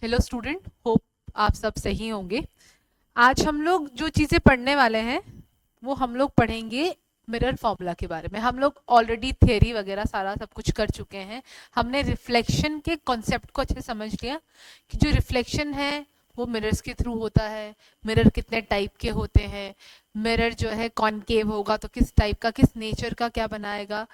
Hello student, hope आप सब सही होंगे। आज हम लोग जो चीज़ें पढ़ने वाले हैं वो हम लोग पढ़ेंगे मिरर फॉर्मूला के बारे में। हम लोग ऑलरेडी थ्योरी वगैरह सारा सब कुछ कर चुके हैं। हमने रिफ्लेक्शन के कॉन्सेप्ट को अच्छे से समझ लिया कि जो रिफ्लेक्शन है वो मिरर्स के थ्रू होता है। मिरर कितने टाइप के होते हैं, मिरर जो है कॉनकेव होगा तो किस टाइप का, किस नेचर का क्या बनाएगा,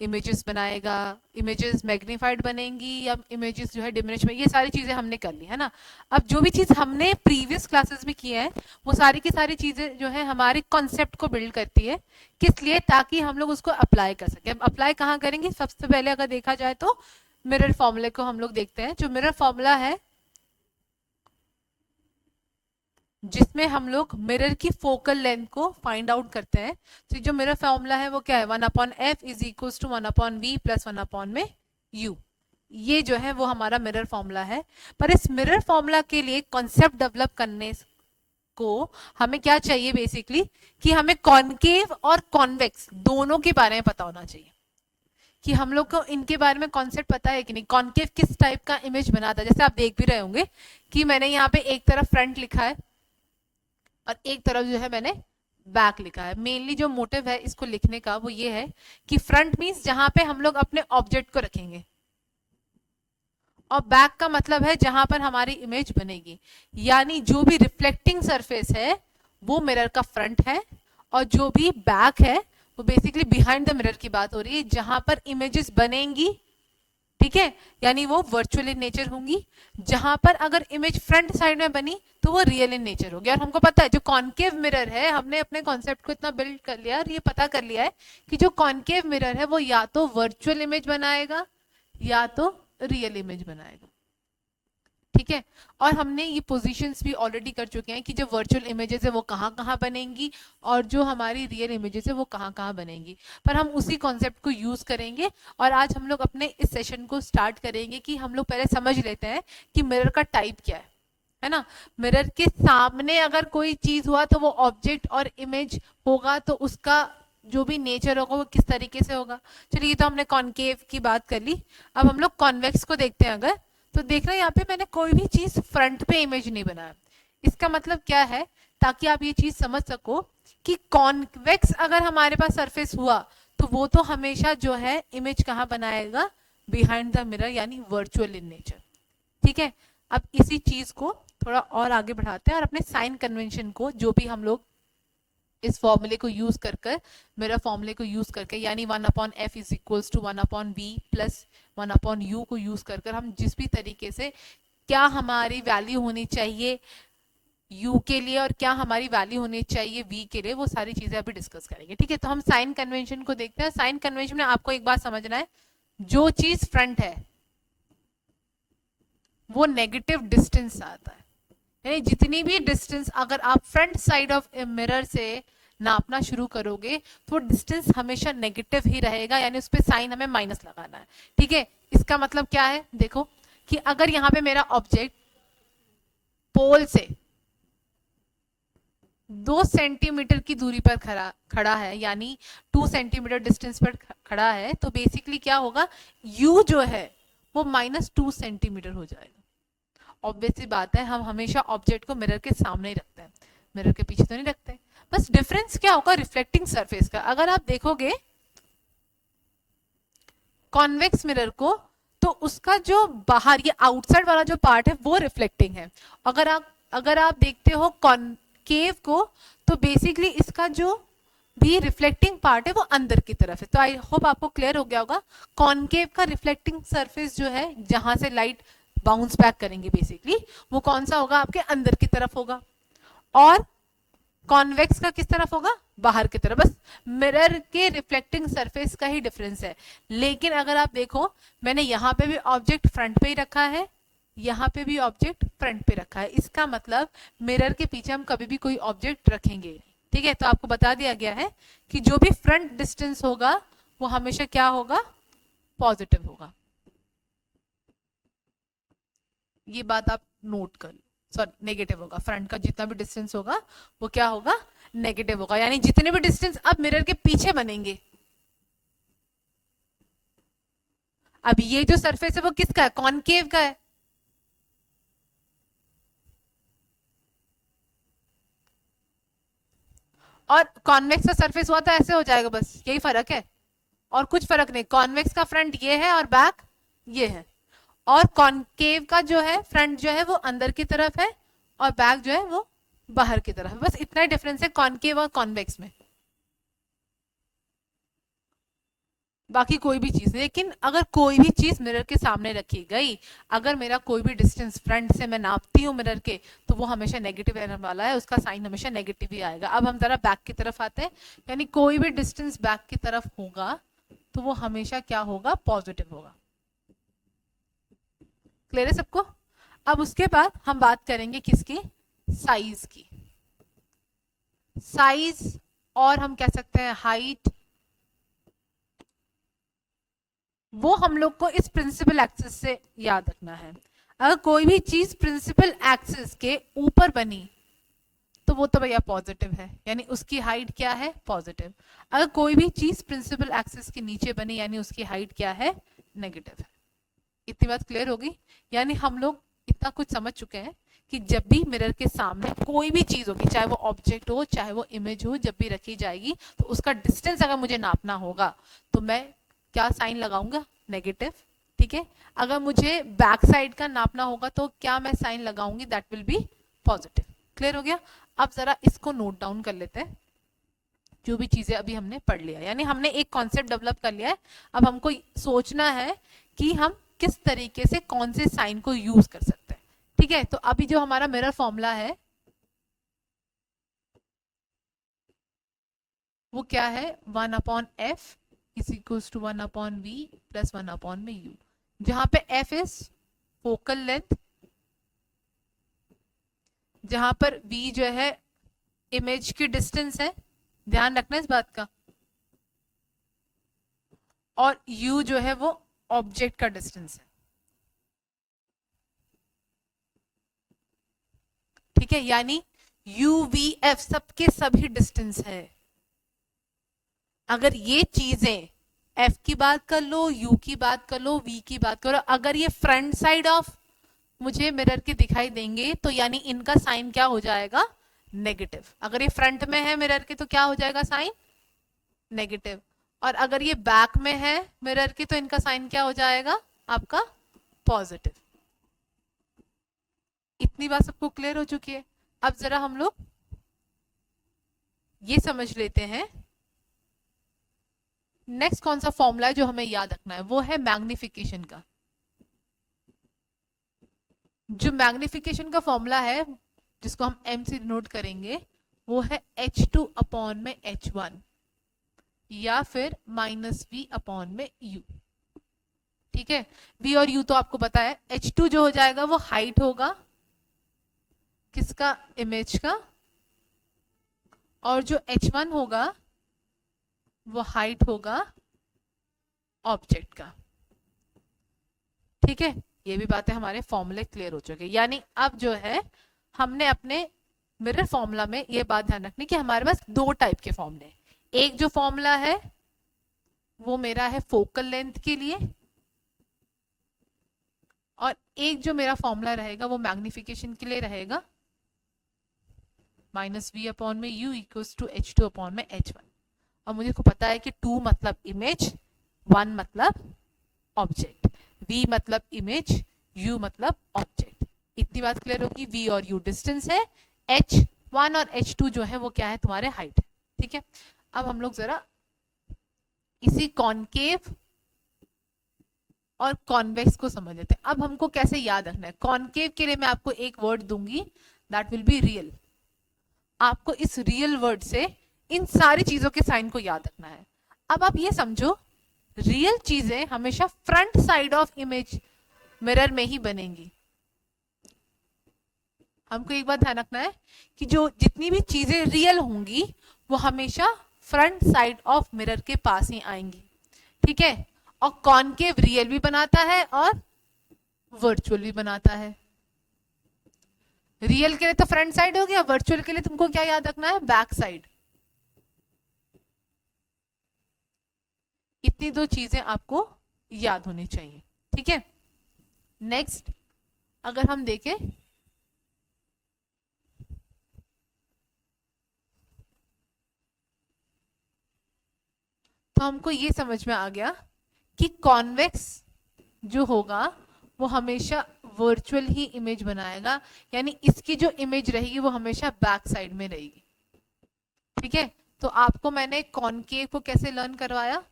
इमेजेस बनाएगा, इमेजेस मैग्नीफाइड बनेंगी या इमेजेस जो है डिमिनिश में, ये सारी चीजें हमने कर ली है ना। अब जो भी चीज हमने प्रीवियस क्लासेस में की है वो सारी की सारी चीजें जो है हमारे कॉन्सेप्ट को बिल्ड करती है। किस लिए? ताकि हम लोग उसको अप्लाई कर सके। अब अप्लाई कहाँ करेंगे? सबसे पहले अगर देखा जाए तो मिरर फॉर्मूले को हम लोग देखते हैं। जो मिरर फॉर्मूला है जिसमें हम लोग मिरर की फोकल लेंथ को फाइंड आउट करते हैं, तो जो मिरर फॉर्मूला है वो क्या है? 1/f is equal to 1/v plus 1 में u। ये जो है वो हमारा मिरर फॉर्मूला है। पर इस मिरर फॉर्मूला के लिए कॉन्सेप्ट डेवलप करने को हमें क्या चाहिए बेसिकली, कि हमें कॉनकेव और कॉन्वेक्स दोनों के बारे में पता होना चाहिए। कि हम लोग को इनके बारे में कॉन्सेप्ट पता है कि नहीं, कॉनकेव किस टाइप का इमेज बनाता है। जैसे आप देख भी रहे होंगे कि मैंने यहाँ पे एक तरफ फ्रंट लिखा है और एक तरफ जो है मैंने बैक लिखा है। मेनली जो मोटिव है इसको लिखने का वो ये है कि फ्रंट मीन्स जहां पे हम लोग अपने ऑब्जेक्ट को रखेंगे, और बैक का मतलब है जहां पर हमारी इमेज बनेगी। यानी जो भी रिफ्लेक्टिंग सरफेस है वो मिरर का फ्रंट है, और जो भी बैक है वो बेसिकली बिहाइंड द मिरर की बात हो रही है, जहां पर इमेजेस बनेंगी। ठीक है, यानी वो वर्चुअल इन नेचर होंगी। जहां पर अगर इमेज फ्रंट साइड में बनी तो वो रियल इन नेचर होगी। और हमको पता है जो कॉनकेव मिरर है, हमने अपने कॉन्सेप्ट को इतना बिल्ड कर लिया और ये पता कर लिया है कि जो कॉनकेव मिरर है वो या तो वर्चुअल इमेज बनाएगा या तो रियल इमेज बनाएगा। ठीक है, और हमने ये पोजीशंस भी ऑलरेडी कर चुके हैं कि जो वर्चुअल इमेजेस है वो कहाँ कहाँ बनेंगी और जो हमारी रियल इमेजेस है वो कहाँ कहाँ बनेंगी। पर हम उसी कॉन्सेप्ट को यूज करेंगे। और आज हम लोग अपने इस सेशन को स्टार्ट करेंगे कि हम लोग पहले समझ लेते हैं कि मिरर का टाइप क्या है ना। मिरर के सामने अगर कोई चीज हुआ तो वो ऑब्जेक्ट और इमेज होगा, तो उसका जो भी नेचर होगा वो किस तरीके से होगा। चलिए, तो हमने कॉनकेव की बात कर ली। अब हम लोग कॉन्वेक्स को देखते हैं। अगर तो देखना, यहाँ पे मैंने कोई भी चीज फ्रंट पे इमेज नहीं बनाया। इसका मतलब क्या है, ताकि आप ये चीज समझ सको कि कॉन्वेक्स अगर हमारे पास सरफेस हुआ तो वो तो हमेशा जो है इमेज कहाँ बनाएगा? बिहाइंड द मिरर, यानी वर्चुअल इन नेचर। ठीक है, अब इसी चीज को थोड़ा और आगे बढ़ाते हैं और अपने साइन कन्वेंशन को, जो भी हम लोग इस फॉर्मूले को यूज कर कर, मेरा फॉर्मूले को यूज करके, यानी 1/f is equals to 1/v plus 1/u को यूज कर कर हम जिस भी तरीके से क्या हमारी वैल्यू होनी चाहिए u के लिए और क्या हमारी वैल्यू होनी चाहिए v के लिए, वो सारी चीजें अभी डिस्कस करेंगे। ठीक है, तो हम साइन कन्वेंशन को देखते हैं। साइन कन्वेंशन में आपको एक बात समझना है, जो चीज फ्रंट है वो नेगेटिव डिस्टेंस आता है। यानी जितनी भी डिस्टेंस अगर आप फ्रंट साइड ऑफ मिरर से नापना शुरू करोगे तो डिस्टेंस हमेशा नेगेटिव ही रहेगा, यानी उस पर साइन हमें माइनस लगाना है। ठीक है, इसका मतलब क्या है? देखो कि अगर यहाँ पे मेरा ऑब्जेक्ट पोल से 2 सेंटीमीटर की दूरी पर खड़ा है, यानी 2 सेंटीमीटर डिस्टेंस पर खड़ा है, तो बेसिकली क्या होगा, u जो है वो -2 सेंटीमीटर हो जाएगा। ऑब्वियस सी बात है, हम हमेशा ऑब्जेक्ट को मिरर के सामने ही रखते हैं, मिरर के पीछे तो नहीं रखते। बस डिफरेंस क्या होगा रिफ्लेक्टिंग सरफेस का। अगर आप देखोगे कॉन्वेक्स मिरर को, तो उसका जो बाहर ये आउटसाइड वाला जो पार्ट है वो रिफ्लेक्टिंग है। अगर आप देखते हो कॉनकेव को, तो बेसिकली इसका जो भी रिफ्लेक्टिंग पार्ट है वो अंदर की तरफ है। तो आई होप आपको क्लियर हो गया होगा। कॉनकेव का रिफ्लेक्टिंग सरफेस जो है, जहां से लाइट बाउंस बैक करेंगे बेसिकली, वो कौन सा होगा? आपके अंदर की तरफ होगा। और कॉन्वेक्स का किस तरफ होगा? बाहर की तरफ। बस मिरर के रिफ्लेक्टिंग सरफेस का ही डिफरेंस है। लेकिन अगर आप देखो, मैंने यहाँ पे भी ऑब्जेक्ट फ्रंट पे ही रखा है, यहाँ पे भी ऑब्जेक्ट फ्रंट पे रखा है। इसका मतलब मिरर के पीछे हम कभी भी कोई ऑब्जेक्ट रखेंगे नहीं। ठीक है, तो आपको बता दिया गया है कि जो भी फ्रंट डिस्टेंस होगा वो हमेशा क्या होगा? पॉजिटिव होगा। ये बात आप नोट कर लो। सॉरी, नेगेटिव होगा। फ्रंट का जितना भी डिस्टेंस होगा वो क्या होगा? नेगेटिव होगा। यानी जितने भी डिस्टेंस अब मिरर के पीछे बनेंगे, अब ये जो सरफेस है वो किसका है? कॉनकेव का है। और कॉन्वेक्स का सरफेस हुआ तो ऐसे हो जाएगा, बस यही फर्क है और कुछ फर्क नहीं। कॉन्वेक्स का फ्रंट ये है और बैक ये है, और कॉनकेव का जो है फ्रंट जो है वो अंदर की तरफ है और बैक जो है वो बाहर की तरफ है। बस इतना ही डिफरेंस है कॉनकेव और कॉन्वेक्स में, बाकी कोई भी चीज। लेकिन अगर कोई भी चीज मिरर के सामने रखी गई, अगर मेरा कोई भी डिस्टेंस फ्रंट से मैं नापती हूँ मिरर के, तो वो हमेशा नेगेटिव रहने वाला है, उसका साइन हमेशा नेगेटिव ही आएगा। अब हम जरा बैक की तरफ आते हैं, यानी कोई भी डिस्टेंस बैक की तरफ होगा तो वो हमेशा क्या होगा, पॉजिटिव होगा। क्लियर है सबको? अब उसके बाद हम बात करेंगे किसकी, साइज की। साइज और हम कह सकते हैं हाइट, वो हम लोग को इस प्रिंसिपल एक्सिस से याद रखना है। अगर कोई भी चीज प्रिंसिपल एक्सिस के ऊपर बनी तो वो तो भैया पॉजिटिव है, यानी उसकी हाइट क्या है, पॉजिटिव। अगर कोई भी चीज प्रिंसिपल एक्सिस के नीचे बनी यानी उसकी हाइट क्या है, नेगेटिव है। इतनी बात क्लियर होगी? यानी हम लोग इतना कुछ समझ चुके हैं कि जब भी मिरर के सामने कोई भी चीज होगी, चाहे वो ऑब्जेक्ट हो चाहे वो इमेज हो, जब भी रखी जाएगी तो उसका डिस्टेंस अगर मुझे नापना होगा तो मैं क्या साइन लगाऊंगा, नेगेटिव। ठीक है, अगर मुझे बैक साइड का नापना होगा तो क्या मैं साइन लगाऊंगी, that will be positive. Clear हो गया? अब जरा इसको नोट डाउन कर लेते हैं, जो भी चीजें अभी हमने पढ़ लिया, यानी हमने एक कॉन्सेप्ट डेवलप कर लिया है। अब हमको सोचना है कि हम किस तरीके से कौन से साइन को यूज कर सकते हैं। ठीक है, तो अभी जो हमारा मिरर फॉर्मूला है वो क्या है, 1/f is equals to 1/v plus 1/u, जहां पे f इज फोकल लेंथ, जहां पर v जो है इमेज की डिस्टेंस है, ध्यान रखना इस बात का, और u जो है वो ऑब्जेक्ट का डिस्टेंस है। ठीक है, यानी u v f सबके सभी डिस्टेंस है। अगर ये चीजें f की बात कर लो, u की बात कर लो, v की बात करो, अगर ये फ्रंट साइड ऑफ मुझे मिरर के दिखाई देंगे तो यानी इनका साइन क्या हो जाएगा, नेगेटिव। अगर ये फ्रंट में है मिरर के तो क्या हो जाएगा साइन, नेगेटिव। और अगर ये बैक में है मिरर के तो इनका साइन क्या हो जाएगा आपका, पॉजिटिव। इतनी बात सबको क्लियर हो चुकी है? अब जरा हम लोग ये समझ लेते हैं नेक्स्ट कौन सा फॉर्मूला है जो हमें याद रखना है, वो है मैग्निफिकेशन का। जो मैग्निफिकेशन का फॉर्मूला है जिसको हम m से डिनोट करेंगे वो है h2 अपॉन में h1 या फिर -v अपॉन में u। ठीक है, v और u तो आपको पता है। h2 जो हो जाएगा वो हाइट होगा किसका, इमेज का, और जो h1 होगा वो हाइट होगा ऑब्जेक्ट का। ठीक है, ये भी बातें हमारे फॉर्मूले क्लियर हो चुके हैं। यानी अब जो है हमने अपने मिरर फॉर्मूला में ये बात ध्यान रखनी कि हमारे पास दो टाइप के फॉर्मूले, एक जो फॉर्मूला है वो मेरा है फोकल लेंथ के लिए, और एक जो मेरा फॉर्मूला रहेगा वो मैग्निफिकेशन के लिए रहेगा, -v अपॉन में u equals to h2 upon में h1। और मुझे को पता है कि 2 मतलब इमेज, 1 मतलब ऑब्जेक्ट, v मतलब इमेज, u मतलब ऑब्जेक्ट। इतनी बात क्लियर होगी? v और u डिस्टेंस है, h1 और h2 जो है वो क्या है, तुम्हारे हाइट है। ठीक है, अब हम लोग जरा इसी कॉनकेव और कॉन्वेक्स को समझ लेते हैं। अब हमको कैसे याद रखना है, कॉनकेव के लिए मैं आपको एक वर्ड दूंगी, दैट विल बी रियल। आपको इस रियल वर्ड से इन सारी चीजों के साइन को याद रखना है। अब आप ये समझो, रियल चीजें हमेशा front side of image mirror में ही बनेंगी। हमको एक बात ध्यान रखना है कि जो जितनी भी चीजें रियल होंगी वो हमेशा फ्रंट साइड ऑफ मिरर के पास ही आएंगी। ठीक है, और कॉनकेव रियल भी बनाता है और वर्चुअल भी बनाता है। रियल के लिए तो फ्रंट साइड हो गया, वर्चुअल के लिए तुमको क्या याद रखना है, बैक साइड। इतनी दो चीजें आपको याद होनी चाहिए। ठीक है, नेक्स्ट अगर हम देखें तो हमको ये समझ में आ गया कि कॉन्वेक्स जो होगा वो हमेशा वर्चुअल ही इमेज बनाएगा, यानी इसकी जो इमेज रहेगी वो हमेशा बैक साइड में रहेगी। ठीक है, तो आपको मैंने कॉनकेव को कैसे लर्न करवाया,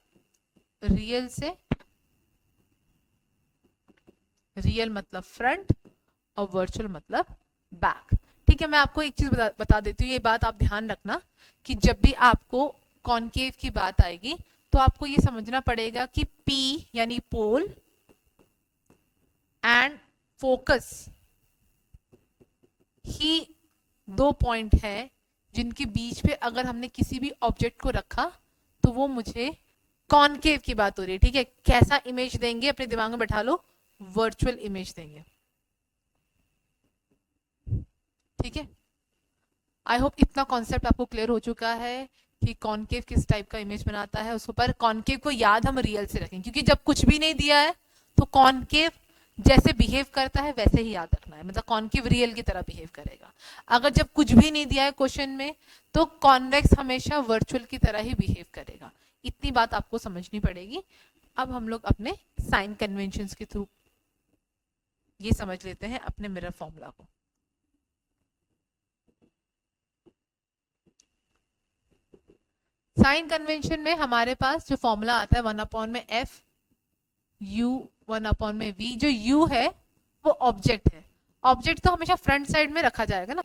रियल से, रियल मतलब फ्रंट और वर्चुअल मतलब बैक। ठीक है, मैं आपको एक चीज बता देती हूँ, ये बात आप ध्यान रखना कि जब भी आपको कॉनकेव की बात आएगी तो आपको ये समझना पड़ेगा कि P यानी पोल एंड फोकस ही दो पॉइंट है जिनके बीच पे अगर हमने किसी भी ऑब्जेक्ट को रखा तो वो मुझे कॉनकेव की बात हो रही है। ठीक है, कैसा इमेज देंगे अपने दिमाग में बैठा लो, वर्चुअल इमेज देंगे। ठीक है, आई होप इतना कॉन्सेप्ट आपको क्लियर हो चुका है कि कॉनकेव किस टाइप का इमेज बनाता है। उसको पर कॉनकेव को याद हम रियल से रखें, क्योंकि जब कुछ भी नहीं दिया है तो कॉनकेव जैसे बिहेव करता है वैसे ही याद रखना है, मतलब कॉनकेव रियल की तरह बिहेव करेगा। अगर जब कुछ भी नहीं दिया है क्वेश्चन में तो कॉन्वेक्स हमेशा वर्चुअल की तरह ही बिहेव करेगा। इतनी बात आपको समझनी पड़ेगी। अब हम लोग अपने साइन कन्वेंशन के थ्रू ये समझ लेते हैं अपने मिरर फॉर्मूला को। साइन कन्वेंशन में हमारे पास जो फॉर्मूला आता है 1/f u 1/v। जो u है वो ऑब्जेक्ट है, ऑब्जेक्ट तो हमेशा फ्रंट साइड में रखा जाएगा ना,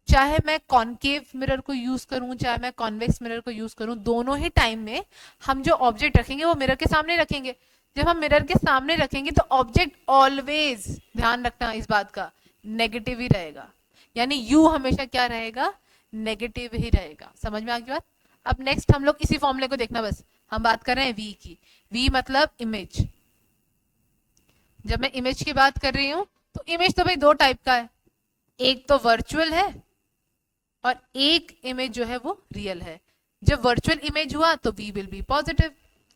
चाहे मैं कॉनकेव मिरर को यूज करूं चाहे मैं कॉन्वेक्स मिरर को यूज करूं, दोनों ही टाइम में हम जो ऑब्जेक्ट रखेंगे वो मिरर के सामने रखेंगे। जब हम मिरर के सामने रखेंगे तो ऑब्जेक्ट ऑलवेज, ध्यान रखना इस बात का, नेगेटिव ही रहेगा, यानी u हमेशा क्या रहेगा, नेगेटिव ही रहेगा। समझ में आ गई बात। अब नेक्स्ट हम लोग इसी फॉर्मूले को देखना, बस हम बात कर रहे हैं v की। v मतलब इमेज। जब मैं इमेज की बात कर रही हूं तो इमेज तो भाई दो टाइप का है, एक तो वर्चुअल है और एक इमेज जो है वो रियल है। जब वर्चुअल इमेज हुआ तो v विल बी पॉजिटिव,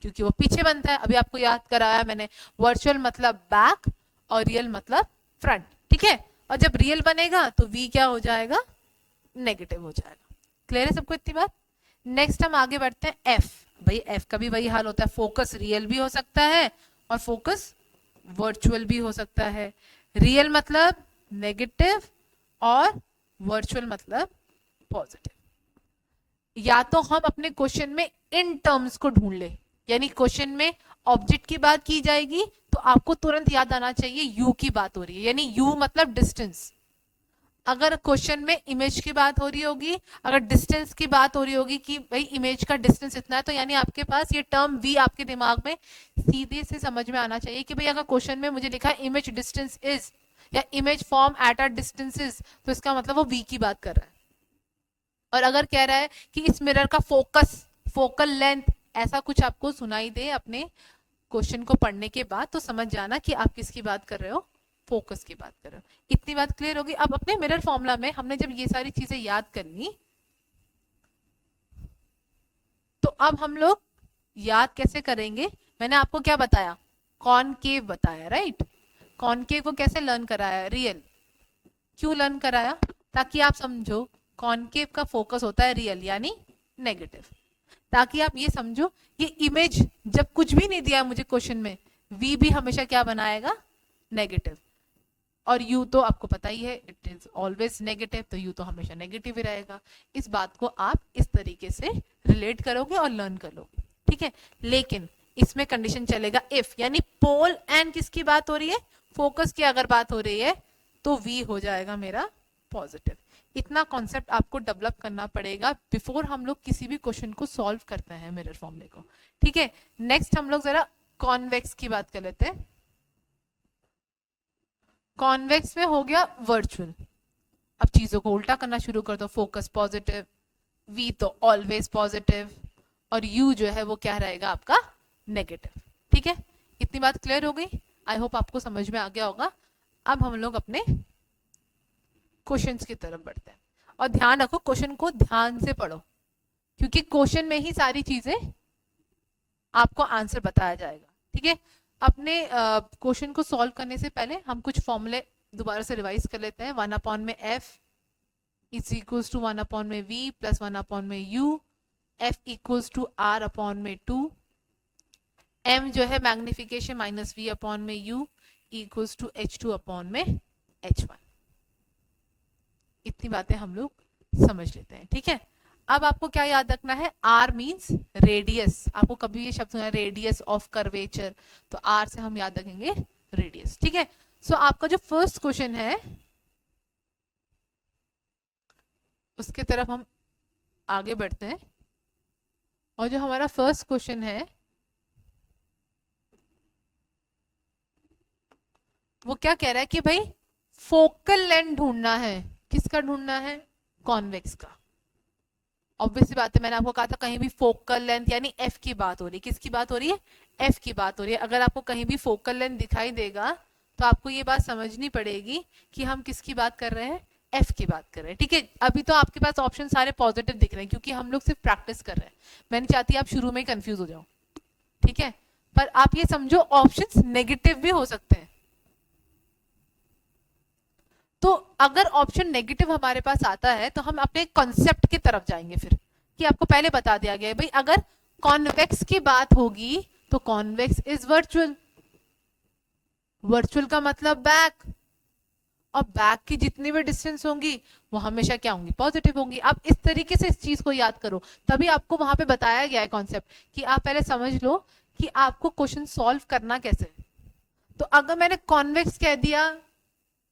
क्योंकि वो पीछे बनता है। अभी आपको याद कराया मैंने, वर्चुअल मतलब बैक और रियल मतलब फ्रंट। ठीक है, और जब रियल बनेगा तो v क्या हो जाएगा, नेगेटिव हो जाएगा। क्लियर है सबको इतनी बात। नेक्स्ट हम आगे बढ़ते हैं f। भाई f का भी वही हाल होता है, फोकस रियल भी हो सकता है और फोकस वर्चुअल भी हो सकता है। रियल मतलब नेगेटिव और वर्चुअल मतलब पॉजिटिव। या तो हम अपने क्वेश्चन में इन टर्म्स को ढूंढ ले, यानी क्वेश्चन में ऑब्जेक्ट की बात की जाएगी तो आपको तुरंत याद आना चाहिए u की बात हो रही है, यानी u मतलब डिस्टेंस। अगर क्वेश्चन में इमेज की बात हो रही होगी, अगर डिस्टेंस की बात हो रही होगी कि भाई इमेज का डिस्टेंस इतना है, तो यानी आपके पास ये टर्म v आपके दिमाग में सीधे से समझ में आना चाहिए कि भाई अगर क्वेश्चन में मुझे लिखा है इमेज डिस्टेंस इज या image form at a distances, तो इसका मतलब वो v की बात कर रहा है। और अगर कह रहा है कि इस मिरर का फोकस, फोकल लेंथ, ऐसा कुछ आपको सुनाई दे अपने क्वेश्चन को पढ़ने के बाद, तो समझ जाना कि आप किसकी बात कर रहे हो, फोकस की बात कर रहे हो। इतनी बात क्लियर होगी। अब अपने मिरर फॉर्मूला में हमने जब ये सारी चीजें याद कर ली तो अब हम लोग याद कैसे करेंगे। मैंने आपको क्या बताया, कॉनकेव बताया, राइट। कॉनकेव को कैसे लर्न कराया, रियल। क्यों लर्न कराया, ताकि आप समझो कॉनकेव का फोकस होता है रियल यानी नेगेटिव, ताकि आप ये समझो ये इमेज जब कुछ भी नहीं दिया मुझे क्वेश्चन में, v भी हमेशा क्या बनाएगा, नेगेटिव। और u तो आपको पता ही है, इट इज ऑलवेज नेगेटिव, तो u तो हमेशा नेगेटिव ही रहेगा। इस बात को आप इस तरीके से रिलेट करोगे और लर्न कर लोगे। ठीक है, लेकिन इसमें कंडीशन चलेगा इफ, यानी पोल एंड किसकी बात हो रही है, फोकस की अगर बात हो रही है तो v हो जाएगा मेरा पॉजिटिव। इतना कॉन्सेप्ट आपको डेवलप करना पड़ेगा बिफोर हम लोग किसी भी क्वेश्चन को सॉल्व करते हैं मिरर फॉर्मूले को। ठीक है, नेक्स्ट हम लोग जरा कॉन्वेक्स की बात कर लेते हैं। कॉन्वेक्स में हो गया वर्चुअल। अब चीजों को उल्टा करना शुरू कर दो, फोकस पॉजिटिव, v तो ऑलवेज पॉजिटिव और u जो है वो क्या रहेगा आपका, नेगेटिव। ठीक है, इतनी बात क्लियर हो गई। आई होप आपको समझ में आ गया होगा। अब हम लोग अपने क्वेश्चंस की तरफ बढ़ते हैं और ध्यान रखो क्वेश्चन को ध्यान से पढ़ो, क्योंकि क्वेश्चन में ही सारी चीजें आपको आंसर बताया जाएगा। ठीक है, अपने क्वेश्चन को सॉल्व करने से पहले हम कुछ फॉर्मूले दोबारा से रिवाइज कर लेते हैं। 1/f is equals to 1/v plus 1/u F equals to R upon में 2, M जो है मैग्निफिकेशन माइनस V अपॉन में U equals to H2 upon में H1। इतनी बातें हम लोग समझ लेते हैं, ठीक है। अब आपको क्या याद रखना है, R मीन्स रेडियस। आपको कभी ये शब्द सुना रेडियस ऑफ कर्वेचर, तो R से हम याद रखेंगे रेडियस, ठीक है। सो आपका जो फर्स्ट क्वेश्चन है उसके तरफ हम आगे बढ़ते हैं। और जो हमारा फर्स्ट क्वेश्चन है वो क्या कह रहा है कि भाई फोकल लेंथ ढूंढना है। किसका ढूंढना है? कॉन्वेक्स का। ऑब्वियसली बात है, मैंने आपको कहा था कहीं भी फोकल लेंथ यानी एफ की बात हो रही है। किसकी बात हो रही है? एफ की बात हो रही है। अगर आपको कहीं भी फोकल लेंथ दिखाई देगा तो आपको ये बात समझनी पड़ेगी कि हम किसकी बात कर रहे हैं, एफ की बात कर रहे हैं, ठीक है। अभी तो आपके पास ऑप्शन सारे पॉजिटिव दिख रहे हैं क्योंकि हम लोग सिर्फ प्रैक्टिस कर रहे हैं। मैं नहीं चाहती आप शुरू में ही कंफ्यूज हो जाओ, ठीक है। पर आप ये समझो ऑप्शंस नेगेटिव भी हो सकते हैं। तो अगर ऑप्शन नेगेटिव हमारे पास आता है तो हम अपने कॉन्सेप्ट की तरफ जाएंगे फिर, कि आपको पहले बता दिया गया है भाई अगर कॉन्वेक्स की बात होगी तो कॉन्वेक्स इज वर्चुअल। वर्चुअल का मतलब बैक, और बैक की जितनी भी डिस्टेंस होंगी वो हमेशा क्या होंगी, पॉजिटिव होंगी। आप इस तरीके से इस चीज को याद करो, तभी आपको वहां पे बताया गया है कॉन्सेप्ट कि आप पहले समझ लो कि आपको क्वेश्चन सॉल्व करना कैसे। तो अगर मैंने कॉन्वेक्स कह दिया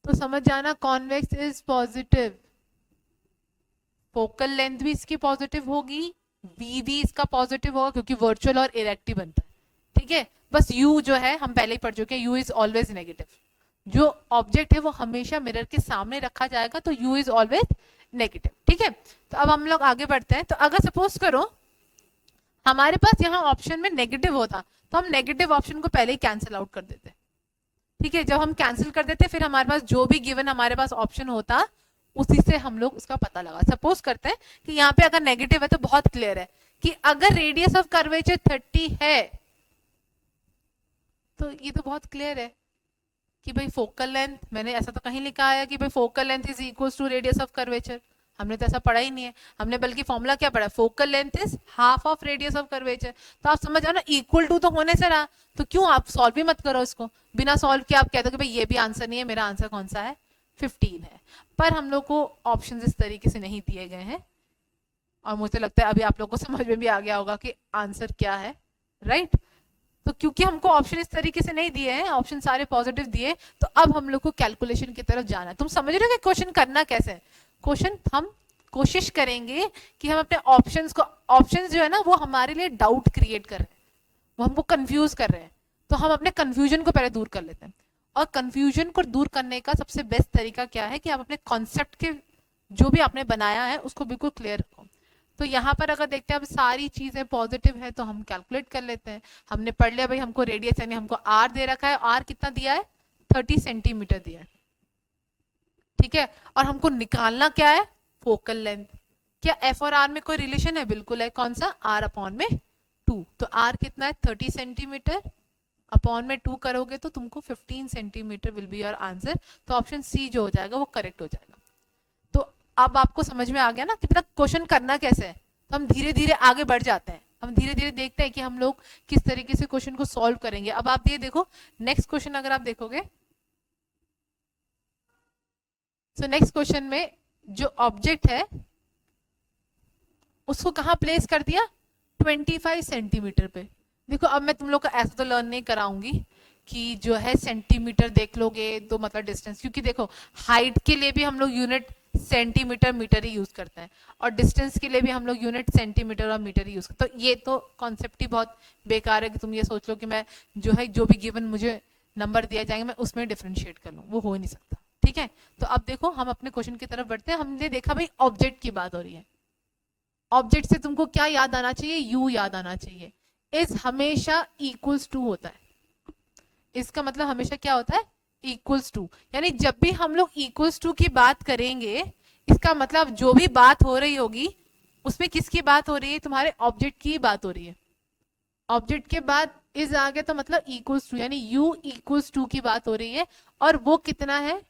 तो समझ जाना convex is positive. Focal length भी इसकी पॉजिटिव होगी, वी भी इसका पॉजिटिव होगा क्योंकि वर्चुअल और इरेक्टिव बनता है, ठीक है। बस यू जो है हम पहले ही पढ़ चुके हैं, यू इज ऑलवेज नेगेटिव। जो ऑब्जेक्ट है वो हमेशा मिरर के सामने रखा जाएगा तो यू इज ऑलवेज नेगेटिव, ठीक है। तो अब हम लोग आगे बढ़ते हैं। तो अगर सपोज करो हमारे पास यहाँ ऑप्शन में नेगेटिव होता तो हम नेगेटिव ऑप्शन को पहले ही कैंसिल आउट कर देते, ठीक है। जब हम कैंसिल कर देते फिर हमारे पास जो भी गिवन हमारे पास ऑप्शन होता उसी से हम लोग उसका पता लगा। सपोज करते हैं कि यहाँ पे अगर नेगेटिव है तो बहुत क्लियर है कि अगर रेडियस ऑफ कर्वेचर 30 है तो ये तो बहुत क्लियर है कि भाई फोकल लेंथ, मैंने ऐसा तो कहीं लिखा है कि भाई focal length is equal to radius of curvature. हमने तो ऐसा पढ़ा ही नहीं है, हमने बल्कि फॉर्मूला क्या पढ़ा, focal length is half of radius of curvature. तो आप समझ आओ ना, इक्वल टू तो होने से रहा, तो क्यों आप सॉल्व भी मत करो इसको। बिना सॉल्व किए आप कहते हो कि भाई ये भी आंसर नहीं है, मेरा आंसर कौन सा है, 15 है। पर हम लोग को ऑप्शन इस तरीके से नहीं दिए गए हैं और मुझे लगता है अभी आप लोग को समझ में भी आ गया होगा कि आंसर क्या है, राइट। तो क्योंकि हमको ऑप्शन इस तरीके से नहीं दिए हैं, ऑप्शन सारे पॉजिटिव दिए, तो अब हम लोग को कैलकुलेशन की तरफ जाना है। तुम समझ रहे हो कि क्वेश्चन करना कैसे है। क्वेश्चन हम कोशिश करेंगे कि हम अपने ऑप्शंस को, ऑप्शंस जो है ना वो हमारे लिए डाउट क्रिएट कर रहे हैं, वो हमको कंफ्यूज कर रहे हैं, तो हम अपने कंफ्यूजन को पहले दूर कर लेते हैं। और कंफ्यूजन को दूर करने का सबसे बेस्ट तरीका क्या है कि आप अपने कॉन्सेप्ट के जो भी आपने बनाया है उसको बिल्कुल क्लियर रखो। तो यहाँ पर अगर देखते हैं अब सारी चीजें पॉजिटिव है तो हम कैलकुलेट कर लेते हैं। हमने पढ़ लिया भाई हमको रेडियस यानी हमको आर दे रखा है, आर कितना दिया है, 30 सेंटीमीटर दिया है, ठीक है। और हमको निकालना क्या है, फोकल लेंथ। क्या एफ और आर में कोई रिलेशन है? बिल्कुल है। कौन सा? आर अपॉन में 2। तो आर कितना है, 30 सेंटीमीटर, अपॉन में 2 करोगे तो तुमको 15 centimetre will be your answer. तो ऑप्शन सी जो हो जाएगा वो करेक्ट हो जाएगा। तो अब आपको समझ में आ गया ना कितना क्वेश्चन करना कैसे है। तो हम धीरे धीरे आगे बढ़ जाते हैं, हम धीरे धीरे देखते हैं कि हम लोग किस तरीके से क्वेश्चन को सॉल्व करेंगे। अब आप ये देखो नेक्स्ट क्वेश्चन अगर आप देखोगे, सो नेक्स्ट क्वेश्चन में जो ऑब्जेक्ट है उसको कहाँ प्लेस कर दिया, 25 सेंटीमीटर पे। देखो अब मैं तुम लोग को ऐसा तो लर्न नहीं कराऊंगी कि जो है सेंटीमीटर देख लोगे तो मतलब डिस्टेंस, क्योंकि देखो हाइट के लिए भी हम लोग यूनिट सेंटीमीटर मीटर ही यूज करते हैं और डिस्टेंस के लिए भी हम लोग यूनिट सेंटीमीटर और मीटर ही यूज करते हैं। तो ये तो कॉन्सेप्ट ही बहुत बेकार है कि तुम ये सोच लो कि मैं जो है जो भी गिवन मुझे नंबर दिया जाएंगे मैं उसमें डिफ्रेंशिएट कर लूँ, वो हो ही नहीं सकता, ठीक है। तो अब देखो हम अपने क्वेश्चन की तरफ बढ़ते हैं। हमने देखा भाई ऑब्जेक्ट की बात हो रही है, ऑब्जेक्ट से तुमको क्या याद आना चाहिए, यू याद आना चाहिए। इज हमेशा इक्वल्स टू होता है, इसका मतलब हमेशा क्या होता है, इक्वल्स टू। यानी जब भी हम लोग इक्वल्स टू की बात करेंगे इसका मतलब जो भी बात हो रही होगी उसमें किसकी बात हो रही है, तुम्हारे ऑब्जेक्ट की बात हो रही है। ऑब्जेक्ट के बाद इज आ गया तो मतलब इक्वल्स टू, यानी यू इक्वल्स टू की बात हो रही है। और वो कितना है,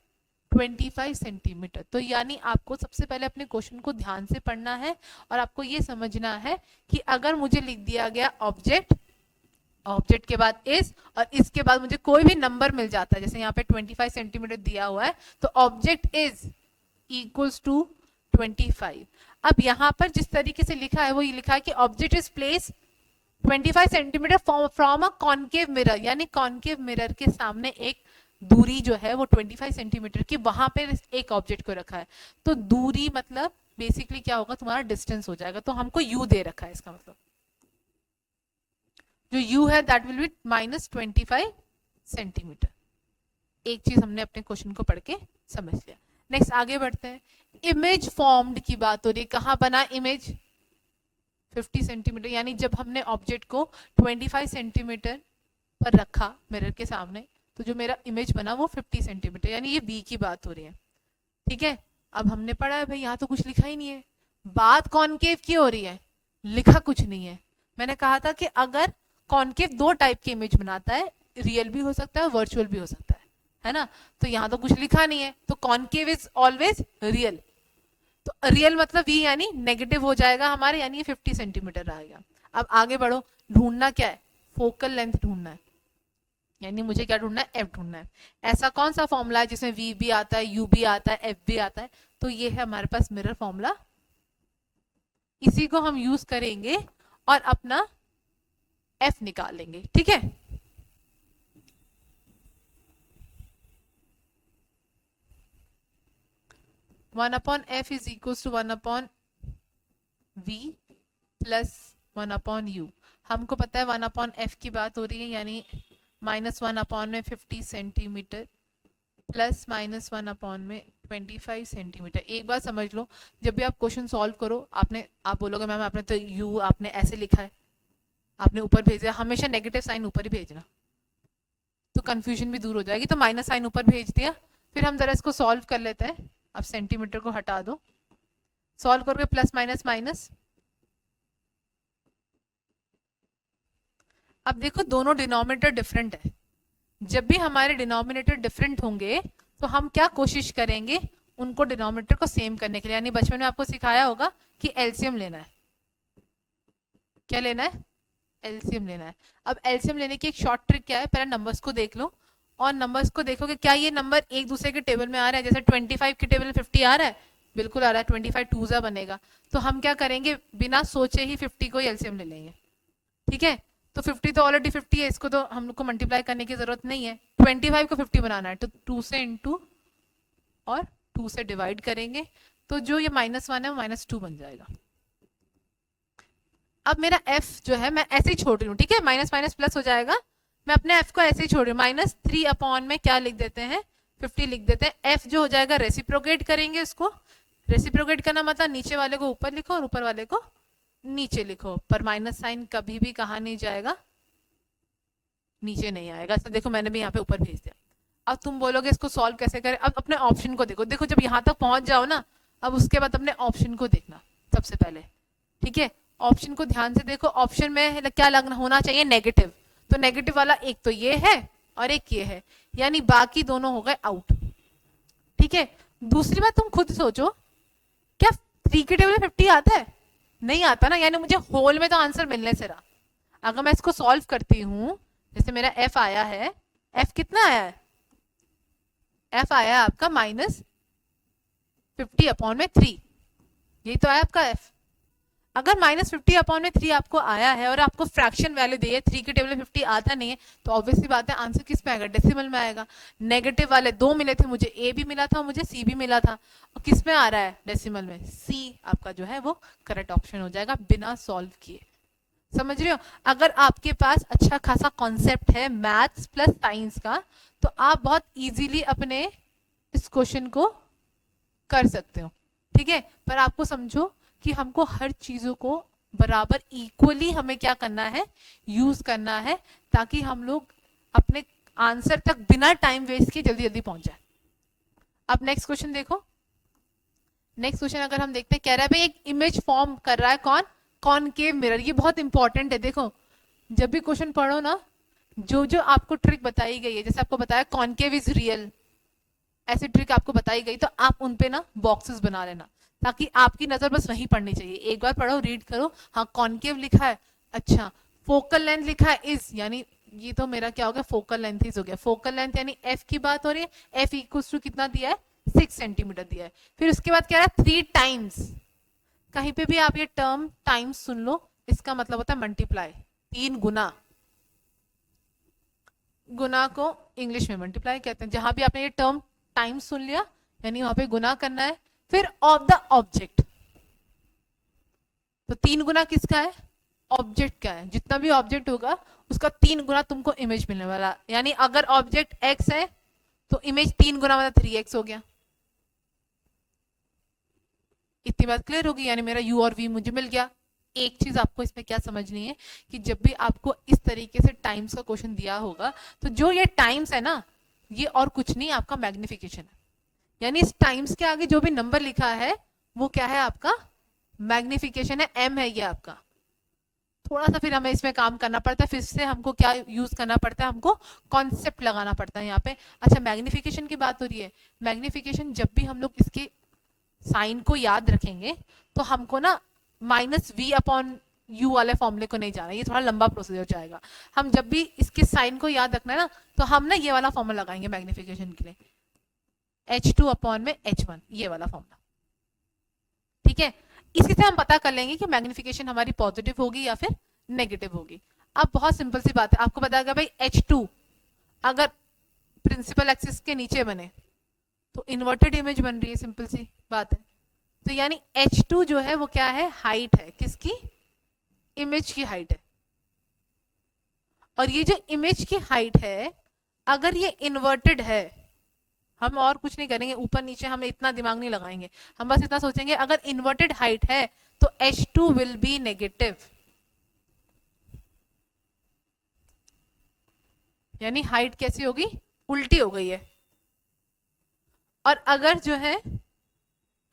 25 सेंटीमीटर। तो यानी आपको सबसे पहले अपने क्वेश्चन को ध्यान से पढ़ना है और आपको ये समझना है कि अगर मुझे लिख दिया गया ऑब्जेक्ट, ऑब्जेक्ट के बाद इज और इसके बाद मुझे कोई भी नंबर मिल जाता है, जैसे यहाँ पे 25 सेंटीमीटर दिया हुआ है, तो ऑब्जेक्ट इज इक्वल्स टू 25। अब यहाँ पर जिस तरीके से लिखा है वो ये लिखा है कि object is place 25 centimetre from a concave mirror, यानी कॉनकेव मिरर के सामने एक दूरी जो है वो 25 सेंटीमीटर की, वहां पर एक ऑब्जेक्ट को रखा है। तो दूरी मतलब बेसिकली क्या होगा, तुम्हारा डिस्टेंस हो जाएगा। तो हमको यू दे रखा है, इसका मतलब जो u है दैट विल बी -25 सेंटीमीटर। एक चीज हमने अपने क्वेश्चन को पढ़ के समझ लिया। नेक्स्ट आगे बढ़ते हैं। इमेज फॉर्म्ड की बात हो रही है, कहाँ बना इमेज, 50 सेंटीमीटर, यानी जब हमने ऑब्जेक्ट को 25 सेंटीमीटर पर रखा मिरर के सामने, तो जो मेरा इमेज बना वो 50 सेंटीमीटर, यानी ये v की बात हो रही है। ठीक है, अब हमने पढ़ा है भाई, यहाँ तो कुछ लिखा ही नहीं है, बात कॉनकेव की हो रही है, लिखा कुछ नहीं है। मैंने कहा था कि अगर कॉनकेव दो टाइप की इमेज बनाता है, रियल भी हो सकता है, वर्चुअल भी हो सकता है ना। तो यहाँ तो कुछ लिखा नहीं है, तो कॉनकेव इज ऑलवेज रियल। तो रियल मतलब v यानी नेगेटिव हो जाएगा हमारे, यानी ये 50 सेंटीमीटर आएगा। अब आगे बढ़ो, ढूंढना क्या है, फोकल लेंथ ढूंढना है, यानी मुझे क्या ढूंढना है, f ढूंढना है। ऐसा कौन सा फॉर्मूला है जिसमें v भी आता है, u भी आता है, f भी आता है, तो ये है हमारे पास मिरर फॉर्मूला। इसी को हम यूज करेंगे और अपना f निकालेंगे। ठीक है, one upon F is equal to 1/v plus 1/u। हमको पता है 1/f की बात हो रही है, यानी -1 में 50 सेंटीमीटर प्लस -1 में 25 सेंटीमीटर। एक बात समझ लो, जब भी आप क्वेश्चन सॉल्व करो, आप बोलोगे मैम आपने तो u आपने ऐसे लिखा है, आपने ऊपर भेजा, हमेशा नेगेटिव साइन ऊपर ही भेजना, तो कंफ्यूजन भी दूर हो जाएगी। तो माइनस साइन ऊपर भेज दिया, फिर हम जरा इसको सॉल्व कर लेते हैं। अब सेंटीमीटर को हटा दो, सॉल्व करके प्लस माइनस माइनस। अब देखो दोनों डिनोमिनेटर डिफरेंट है, जब भी हमारे डिनोमिनेटर डिफरेंट होंगे तो हम क्या कोशिश करेंगे, उनको डिनोमिनेटर को सेम करने के लिए। यानी बचपन में आपको सिखाया होगा कि एलसीएम लेना है, क्या लेना है, एलसीएम लेना है। अब एलसीएम लेने की एक शॉर्ट ट्रिक क्या है, पहले नंबर्स को देख लो और नंबर्स को देखो कि क्या ये नंबर एक दूसरे के टेबल में आ रहा है। जैसे 25 के टेबल में 50 आ रहा है, बिल्कुल आ रहा है, 25 2 बनेगा। तो हम क्या करेंगे, बिना सोचे ही 50 को एलसीएम ले लेंगे। ठीक है, तो 50 तो ऑलरेडी 50 है, इसको तो हम लोग को मल्टीप्लाई करने की जरूरत नहीं है। 25 को 50 बनाना है, तो 2 से इंटू और 2 से डिवाइड करेंगे, तो जो ये -1 है वो -2 बन जाएगा। अब मेरा f जो है मैं ऐसे ही छोड़ रही हूँ, ठीक है, माइनस माइनस प्लस हो जाएगा, मैं अपने f को ऐसे ही छोड़ रही हूँ, -3 अपॉन में क्या लिख देते हैं, 50 लिख देते हैं। f जो हो जाएगा रेसिप्रोकेट करेंगे, इसको रेसिप्रोकेट करना मतलब नीचे वाले को ऊपर लिखो और ऊपर वाले को नीचे लिखो, पर माइनस साइन कभी भी कहाँ नहीं जाएगा, नीचे नहीं आएगा। तो देखो मैंने भी यहाँ पे ऊपर भेज दिया। अब तुम बोलोगे इसको सॉल्व कैसे करें, अब अपने ऑप्शन को देखो, देखो जब यहाँ तक पहुंच जाओ ना, अब उसके बाद अपने ऑप्शन को देखना सबसे पहले। ठीक है, ऑप्शन को ध्यान से देखो, ऑप्शन में क्या लगना होना चाहिए, नेगेटिव। तो नेगेटिव वाला एक तो ये है और एक ये है, यानी बाकी दोनों हो गए आउट। ठीक है, दूसरी बात तुम खुद सोचो, क्या 3 के टेबल में 50 आता है, नहीं आता ना, यानी मुझे होल में तो आंसर मिलने से रहा। अगर मैं इसको सॉल्व करती हूँ, जैसे मेरा f आया है, f कितना आया है, f आया है आपका -50 अपॉन में 3, यही तो आया आपका f। अगर -50 अपॉन में 3 आपको आया है और आपको फ्रैक्शन वैल्यू दी है, 3 के टेबल में 50 आता नहीं है, तो ऑब्वियसली बात है आंसर किस में आएगा, डेसिमल में आएगा। नेगेटिव वाले 2 मिले थे, मुझे a भी मिला था और मुझे c भी मिला था, और किस में आ रहा है, डेसिमल में। c आपका जो है वो करेक्ट ऑप्शन हो जाएगा बिना सॉल्व किए। समझ रहे हो, अगर आपके पास अच्छा खासा कॉन्सेप्ट है मैथ्स प्लस साइंस का, तो आप बहुत इजीली अपने इस क्वेश्चन को कर सकते हो। ठीक है, पर आपको समझो कि हमको हर चीजों को बराबर इक्वली हमें क्या करना है, यूज करना है, ताकि हम लोग अपने आंसर तक बिना टाइम वेस्ट किए जल्दी जल्दी पहुंच जाए। अब नेक्स्ट क्वेश्चन देखो, नेक्स्ट क्वेश्चन अगर हम देखते हैं, कह रहा है भाई एक इमेज फॉर्म कर रहा है कौन, कॉनकेव मिरर। ये बहुत इंपॉर्टेंट है, देखो जब भी क्वेश्चन पढ़ो ना, जो जो आपको ट्रिक बताई गई है, जैसे आपको बताया कॉनकेव इज रियल, ऐसी ट्रिक आपको बताई गई तो आप उन पे ना बॉक्सेस बना लेना, ताकि आपकी नजर बस वहीं पड़नी चाहिए। एक बार पढ़ो, रीड करो, हाँ कॉन्केव लिखा है, अच्छा फोकल लेंथ लिखा है इस, यानी ये तो मेरा क्या हो गया, फोकल लेंथ इज हो गया। फोकल लेंथ यानी एफ की बात हो रही है, एफ इक्वल्स टू कितना दिया है, 6 सेंटीमीटर दिया है। फिर उसके बाद क्या है, 3 टाइम्स, कहीं पे भी आप ये टर्म टाइम्स सुन लो, इसका मतलब होता है मल्टीप्लाई, 3 गुना। गुना को इंग्लिश में मल्टीप्लाई कहते हैं। जहां भी आपने ये टर्म टाइम्स सुन लिया यानी वहां पे गुना करना है। फिर ऑफ द ऑब्जेक्ट, तो 3 गुना किसका है, ऑब्जेक्ट का है। जितना भी ऑब्जेक्ट होगा उसका 3 गुना तुमको इमेज मिलने वाला, यानी अगर ऑब्जेक्ट एक्स है तो इमेज 3 गुना मतलब 3x हो गया। इतनी बात क्लियर होगी, यानी मेरा u और v मुझे मिल गया। एक चीज आपको इसमें क्या समझनी है कि जब भी आपको इस तरीके से टाइम्स का क्वेश्चन दिया होगा तो जो ये टाइम्स है ना, ये और कुछ नहीं आपका मैग्निफिकेशन है। यानी इस टाइम्स के आगे जो भी नंबर लिखा है वो क्या है, आपका मैग्निफिकेशन है, m है ये आपका। थोड़ा सा फिर हमें इसमें काम करना पड़ता है, फिर से हमको क्या यूज करना पड़ता है, हमको कॉन्सेप्ट लगाना पड़ता है यहाँ पे। अच्छा मैग्निफिकेशन की बात हो रही है, मैग्निफिकेशन जब भी हम लोग इसके साइन को याद रखेंगे तो हमको ना -v/u वाले फॉर्मूले को नहीं जाना, ये थोड़ा लंबा प्रोसीजर जाएगा। हम जब भी इसके साइन को याद रखना है ना, तो हम ना ये वाला फॉर्मूला लगाएंगे मैग्निफिकेशन के लिए, h2/h1, ये वाला फॉर्मूला, ठीक है। इसी से हम पता कर लेंगे कि मैग्निफिकेशन हमारी पॉजिटिव होगी या फिर नेगेटिव होगी। अब बहुत सिंपल सी बात है, आपको बताया गया भाई h2 अगर प्रिंसिपल एक्सिस के नीचे बने तो इन्वर्टेड इमेज बन रही है, सिंपल सी बात है। तो यानी h2 जो है वो क्या है, हाइट है, किसकी, इमेज की हाइट है। और ये जो इमेज की हाइट है अगर ये इन्वर्टेड है, हम और कुछ नहीं करेंगे, ऊपर नीचे हम इतना दिमाग नहीं लगाएंगे, हम बस इतना सोचेंगे अगर इन्वर्टेड हाइट है तो h2 विल बी नेगेटिव, यानी हाइट कैसी होगी, उल्टी हो गई है। और अगर जो है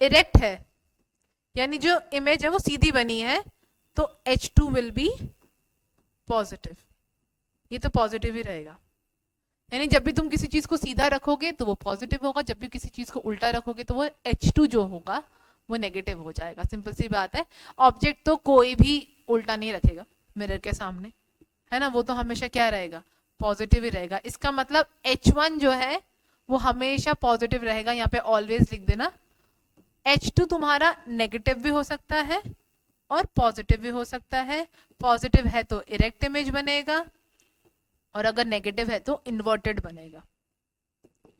इरेक्ट है, यानी जो इमेज है वो सीधी बनी है, तो h2 विल बी पॉजिटिव, ये तो पॉजिटिव ही रहेगा। यानी जब भी तुम किसी चीज को सीधा रखोगे तो वो पॉजिटिव होगा, जब भी किसी चीज को उल्टा रखोगे तो वो h2 जो होगा वो नेगेटिव हो जाएगा, सिंपल सी बात है। ऑब्जेक्ट तो कोई भी उल्टा नहीं रखेगा मिरर के सामने, है ना, वो तो हमेशा क्या रहेगा, पॉजिटिव ही रहेगा। इसका मतलब h1 जो है वो हमेशा पॉजिटिव रहेगा, यहाँ पे ऑलवेज लिख देना। h2 तुम्हारा नेगेटिव भी हो सकता है और पॉजिटिव भी हो सकता है। पॉजिटिव है तो इरेक्ट इमेज बनेगा और अगर नेगेटिव है तो इन्वर्टेड बनेगा।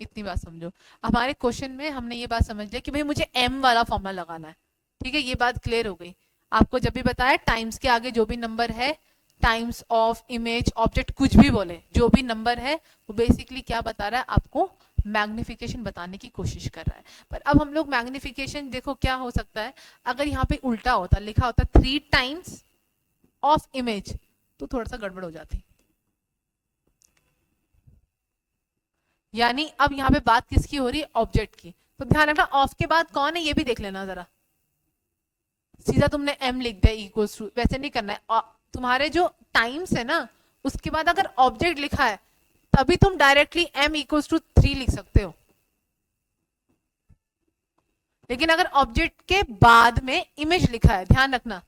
इतनी बात समझो। हमारे क्वेश्चन में हमने ये बात समझ लिया कि भाई मुझे m वाला फॉर्मूला लगाना है, ठीक है, ये बात क्लियर हो गई। आपको जब भी बताया टाइम्स के आगे जो भी नंबर है, टाइम्स ऑफ इमेज ऑब्जेक्ट कुछ भी बोले, जो भी नंबर है वो बेसिकली क्या बता रहा है, आपको मैग्निफिकेशन बताने की कोशिश कर रहा है। पर अब हम लोग मैग्निफिकेशन देखो क्या हो सकता है, अगर यहाँ पे उल्टा होता, लिखा होता 3 टाइम्स ऑफ इमेज, तो थोड़ा सा गड़बड़ हो जाती। यानी अब यहाँ पे बात किसकी हो रही है, ऑब्जेक्ट की। तो ध्यान रखना ऑफ के बाद कौन है ये भी देख लेना जरा, सीधा तुमने m लिख दिया इक्वल्स टू, वैसे नहीं करना है। तुम्हारे जो टाइम्स है ना उसके बाद अगर ऑब्जेक्ट लिखा है तभी तुम डायरेक्टली m इक्वल्स टू 3 लिख सकते हो, लेकिन अगर ऑब्जेक्ट के बाद में इमेज लिखा है, ध्यान रखना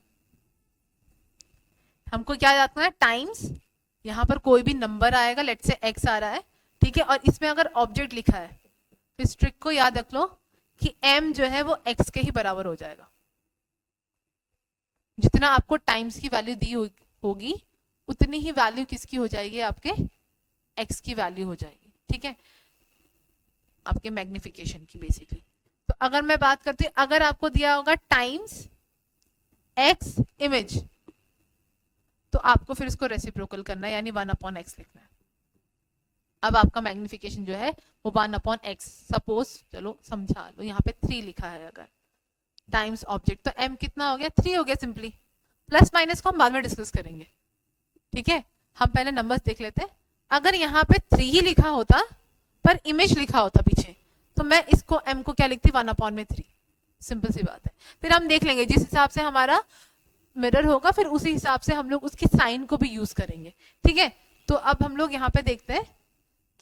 हमको क्या रखना है, टाइम्स, यहां पर कोई भी नंबर आएगा, लेट्स से x आ रहा है, ठीक है, और इसमें अगर ऑब्जेक्ट लिखा है, इस ट्रिक को याद रख लो कि m जो है वो x के ही बराबर हो जाएगा। जितना आपको टाइम्स की वैल्यू दी होगी उतनी ही वैल्यू किसकी हो जाएगी, आपके x की वैल्यू हो जाएगी, ठीक है, आपके मैग्निफिकेशन की बेसिकली। तो अगर मैं बात करती हूँ, अगर आपको दिया होगा टाइम्स x इमेज, तो आपको फिर इसको रेसिप्रोकल करना है, यानी 1/x लिखना है। अब आपका मैग्निफिकेशन जो है वो 1/x, सपोज चलो समझा लो यहाँ पे 3 लिखा है अगर टाइम्स ऑब्जेक्ट, तो m कितना हो गया, 3 हो गया सिंपली। प्लस माइनस को हम बाद में डिस्कस करेंगे, ठीक है, हम पहले नंबर्स देख लेते हैं। अगर यहाँ पे 3 ही लिखा होता पर इमेज लिखा होता पीछे, तो मैं इसको m को क्या लिखती, 1/3, सिंपल सी बात है। फिर हम देख लेंगे जिस हिसाब से हमारा मिरर होगा फिर उसी हिसाब से हम लोग उसकी साइन को भी यूज करेंगे, ठीक है। तो अब हम लोग यहाँ पे देखते हैं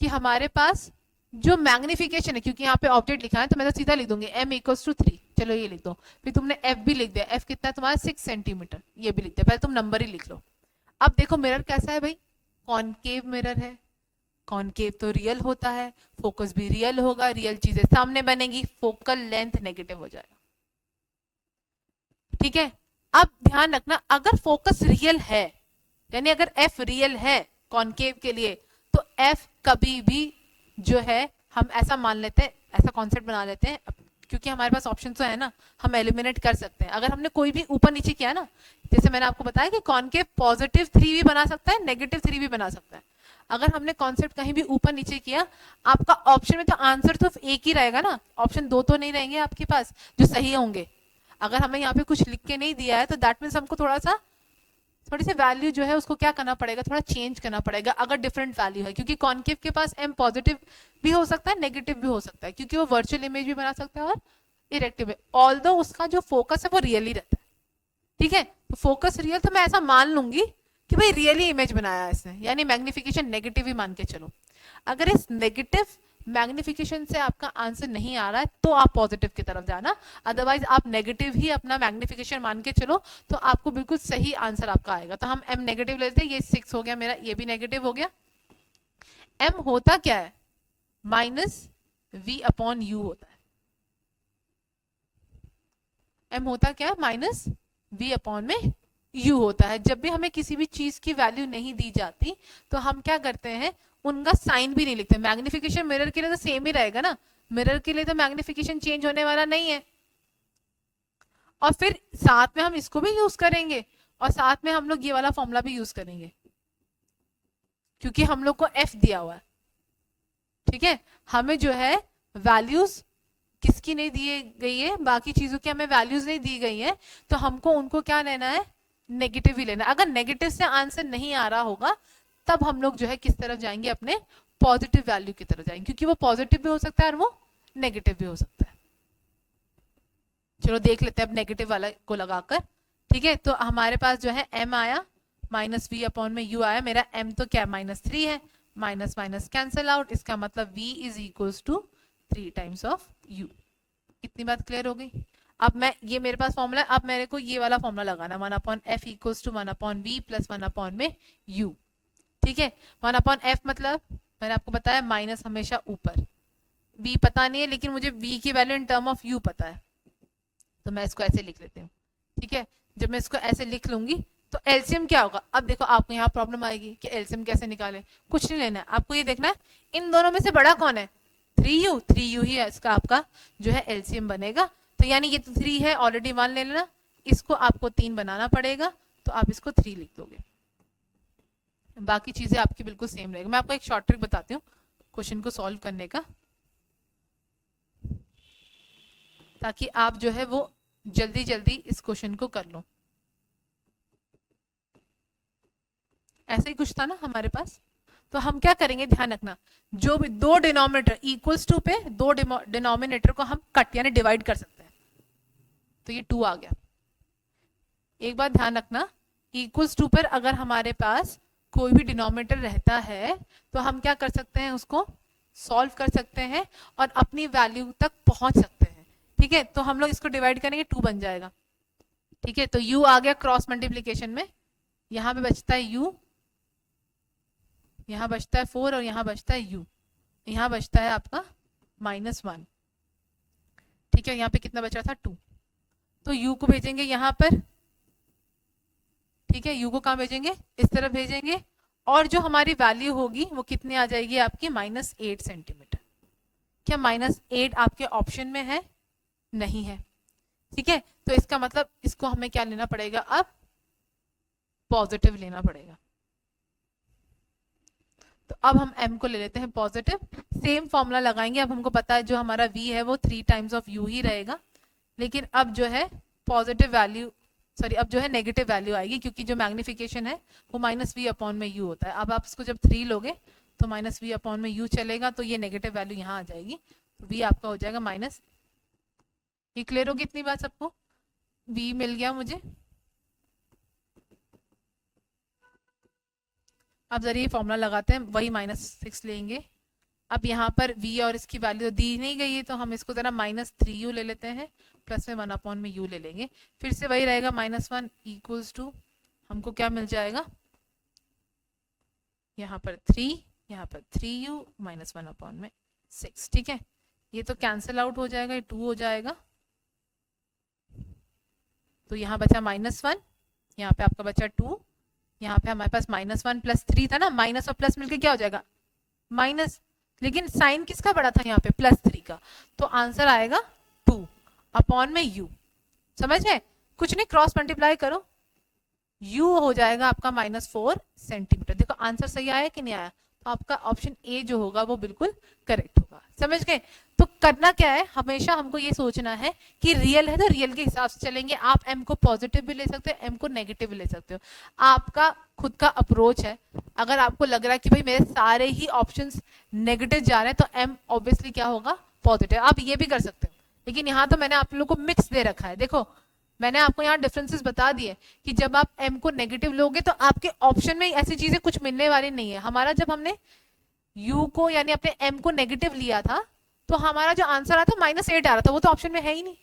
कि हमारे पास जो मैग्निफिकेशन है, क्योंकि यहाँ पे ऑब्जेक्ट लिखा है तो मैं तो सीधा लिख दूंगी m इक्वल्स टू 3, चलो ये लिख दो। फिर तुमने f भी लिख दिया, f कितना है तुम्हारा 6 सेंटीमीटर, ये भी लिख दिया, पहले तुम नंबर ही लिख लो। अब देखो मिरर कैसा है भाई, कॉनकेव मिरर है, कॉनकेव तो रियल होता है, फोकस भी रियल होगा, रियल चीजें सामने बनेगी, फोकल लेंथ नेगेटिव हो जाएगा। ठीक है, अब ध्यान रखना अगर फोकस रियल है, यानी अगर एफ रियल है कॉनकेव के लिए, तो एफ कभी भी जो है हम ऐसा मान लेते हैं, ऐसा कॉन्सेप्ट बना लेते हैं, क्योंकि हमारे पास ऑप्शन तो है ना, हम एलिमिनेट कर सकते हैं। अगर हमने कोई भी ऊपर नीचे किया ना, जैसे मैंने आपको बताया कि कॉनकेव पॉजिटिव 3 भी बना सकता है, नेगेटिव 3 भी बना सकता है। अगर हमने कॉन्सेप्ट कहीं भी ऊपर नीचे किया, आपका ऑप्शन में तो आंसर तो एक ही रहेगा ना, ऑप्शन दो तो नहीं रहेंगे आपके पास जो सही होंगे। अगर हमें यहाँ पे कुछ लिख के नहीं दिया है तो दैट मीन्स हमको थोड़ी सी वैल्यू जो है उसको क्या करना पड़ेगा, थोड़ा चेंज करना पड़ेगा अगर डिफरेंट वैल्यू है, क्योंकि कॉनकेव के पास एम पॉजिटिव भी हो सकता है, नेगेटिव भी हो सकता है, क्योंकि वो वर्चुअल इमेज भी बना सकता है और इरेक्टिव है, ऑल्दो उसका जो फोकस है वो रियली रहता है। ठीक है, तो फोकस रियल, तो मैं ऐसा मान लूंगी कि भाई रियली इमेज बनाया है इसने, यानी मैग्निफिकेशन नेगेटिव ही मान के चलो। अगर इस नेगेटिव मैग्निफिकेशन से आपका आंसर नहीं आ रहा है तो आप पॉजिटिव की तरफ जाना, अदरवाइज आप नेगेटिव ही अपना मैग्निफिकेशन मान के चलो तो आपको बिल्कुल सही आंसर आपका आएगा। तो हम एम नेगेटिव लेते हैं, ये 6 हो गया मेरा, ये भी नेगेटिव हो गया। एम होता क्या है, माइनस वी अपॉन यू होता है। एम होता क्या है, माइनस वी अपॉन में यू होता है। जब भी हमें किसी भी चीज की वैल्यू नहीं दी जाती तो हम क्या करते हैं, उनका साइन भी नहीं लिखते। मैग्निफिकेशन मिरर के लिए तो सेम ही रहेगा ना, मिरर के लिए तो मैग्निफिकेशन चेंज होने वाला नहीं है। और फिर साथ में हम इसको भी यूज करेंगे और साथ में हम लोग ये वाला फॉर्मूला भी यूज करेंगे, क्योंकि हम लोग को एफ दिया हुआ है। ठीक है, हमें जो है वैल्यूज किसकी नहीं दी गई है, बाकी चीजों की हमें वैल्यूज नहीं दी गई है, तो हमको उनको क्या लेना है, नेगेटिव ही लेना है। अगर नेगेटिव से आंसर नहीं आ रहा होगा तब हम लोग जो है किस तरफ जाएंगे, अपने पॉजिटिव वैल्यू की तरफ जाएंगे, क्योंकि वो पॉजिटिव भी हो सकता है और वो नेगेटिव भी हो सकता है। चलो देख लेते हैं अब नेगेटिव वाला को लगाकर। ठीक है, तो हमारे पास जो है m आया, माइनस वी अपॉन में u आया, मेरा m तो क्या -3 है, माइनस माइनस कैंसिल आउट, इसका मतलब v is equals to 3 times of u। इतनी बात क्लियर हो गई। अब मैं, ये मेरे पास फॉर्मूला है, अब मेरे को ये वाला फॉर्मूला लगाना, 1/f equals to 1/v plus 1/ में u। ठीक है, 1/f मतलब मैंने आपको बताया माइनस हमेशा ऊपर, v पता नहीं है लेकिन मुझे v की value in term of u पता है, तो मैं इसको ऐसे लिख लेती हूँ। ठीक है, जब मैं इसको ऐसे लिख लूंगी तो एलसीएम क्या होगा, अब देखो आपको यहाँ प्रॉब्लम आएगी कि एलसीएम कैसे निकाले। कुछ नहीं लेना है आपको, ये देखना है इन दोनों में से बड़ा कौन है, 3u ही है इसका आपका जो है एलसीएम बनेगा। तो यानी ये तो 3 है, ऑलरेडी 1 ले लेना, इसको आपको 3 बनाना पड़ेगा, तो आप इसको 3 लिख दोगे, बाकी चीजें आपकी बिल्कुल सेम रहेगी। मैं आपको एक शॉर्ट ट्रिक बताती हूँ क्वेश्चन को सॉल्व करने का, ताकि आप जो है वो जल्दी जल्दी इस क्वेश्चन को कर लो। ऐसे ही कुछ था ना हमारे पास, तो हम क्या करेंगे, ध्यान रखना, जो भी दो डिनोमिनेटर इक्वल्स टू पे दो डिनोमिनेटर को हम कट यानी डिवाइड कर सकते हैं, तो ये 2 आ गया। एक बात ध्यान रखना, इक्वल्स टू पर अगर हमारे पास कोई भी डिनोमिनेटर रहता है तो हम क्या कर सकते हैं, उसको सॉल्व कर सकते हैं और अपनी वैल्यू तक पहुंच सकते हैं। ठीक है, तो हम लोग इसको डिवाइड करेंगे, 2 बन जाएगा। ठीक है, तो u आ गया क्रॉस मल्टीप्लीकेशन में, यहाँ पे बचता है u, यहाँ बचता है 4 और यहाँ बचता है u, यहाँ बचता है आपका -1। ठीक है, यहाँ पे कितना बच रहा था 2, तो u को भेजेंगे यहाँ पर। ठीक है, u को कहाँ भेजेंगे, इस तरफ भेजेंगे, और जो हमारी वैल्यू होगी वो कितनी आ जाएगी आपकी, -8 सेंटीमीटर। क्या -8 आपके ऑप्शन में है, नहीं है। ठीक है, तो इसका मतलब इसको हमें क्या लेना पड़ेगा, अब पॉजिटिव लेना पड़ेगा। तो अब हम m को ले लेते हैं पॉजिटिव, सेम फॉर्मूला लगाएंगे। अब हमको पता है जो हमारा v है वो 3 टाइम्स ऑफ u ही रहेगा, लेकिन अब जो है पॉजिटिव वैल्यू, सॉरी अब जो है नेगेटिव वैल्यू आएगी, क्योंकि जो मैग्निफिकेशन है वो -v अपॉन में u होता है। अब आप इसको जब 3 लोगे तो -v अपॉन में u चलेगा, तो ये नेगेटिव वैल्यू यहाँ आ जाएगी, तो v आपका हो जाएगा माइनस। ये क्लियर होगी इतनी बात सबको, v मिल गया मुझे। अब जरिए फॉर्मूला लगाते हैं, वही -6 लेंगे, अब यहाँ पर v और इसकी वैल्यू दी नहीं गई है, तो हम इसको जरा -3u ले लेते हैं, प्लस में 1 में u ले लेंगे, फिर से वही रहेगा -1 इक्वल्स टू, हमको क्या मिल जाएगा, यहाँ पर 3, यहाँ पर 3u -1 में 6। ठीक है, ये तो कैंसिल आउट हो जाएगा, ये 2 हो जाएगा, तो यहाँ बचा -1, यहाँ पे आपका बचा 2, यहाँ पे हमारे पास -1 प्लस 3 था ना, माइनस और प्लस मिलके क्या हो जाएगा माइनस, लेकिन साइन किसका बड़ा था यहाँ पे +3 का, तो आंसर आएगा 2 में u। समझ गए, कुछ नहीं, क्रॉस मल्टीप्लाई करो, u हो जाएगा आपका -4 सेंटीमीटर। देखो आंसर सही आया कि नहीं आया, तो आपका ऑप्शन ए जो होगा वो बिल्कुल करेक्ट होगा। समझ गए, तो करना क्या है, हमेशा हमको ये सोचना है कि रियल है तो रियल के हिसाब से चलेंगे। आप एम को पॉजिटिव भी ले सकते हो, एम को नेगेटिव भी ले सकते हो, आपका खुद का अप्रोच है। अगर आपको लग रहा है कि भाई मेरे सारे ही ऑप्शंस नेगेटिव जा रहे हैं, तो एम ऑब्वियसली क्या होगा, पॉजिटिव। आप ये भी कर सकते हो, लेकिन यहाँ तो मैंने आप लोगों को मिक्स दे रखा है। देखो मैंने आपको यहाँ डिफरेंसेस बता दिए कि जब आप m को नेगेटिव लोगे तो आपके ऑप्शन में ऐसी चीजें कुछ मिलने वाली नहीं है। हमारा जब हमने u को यानी अपने m को नेगेटिव लिया था, तो हमारा जो आंसर आया था -8 आ रहा था, वो तो ऑप्शन में है ही नहीं।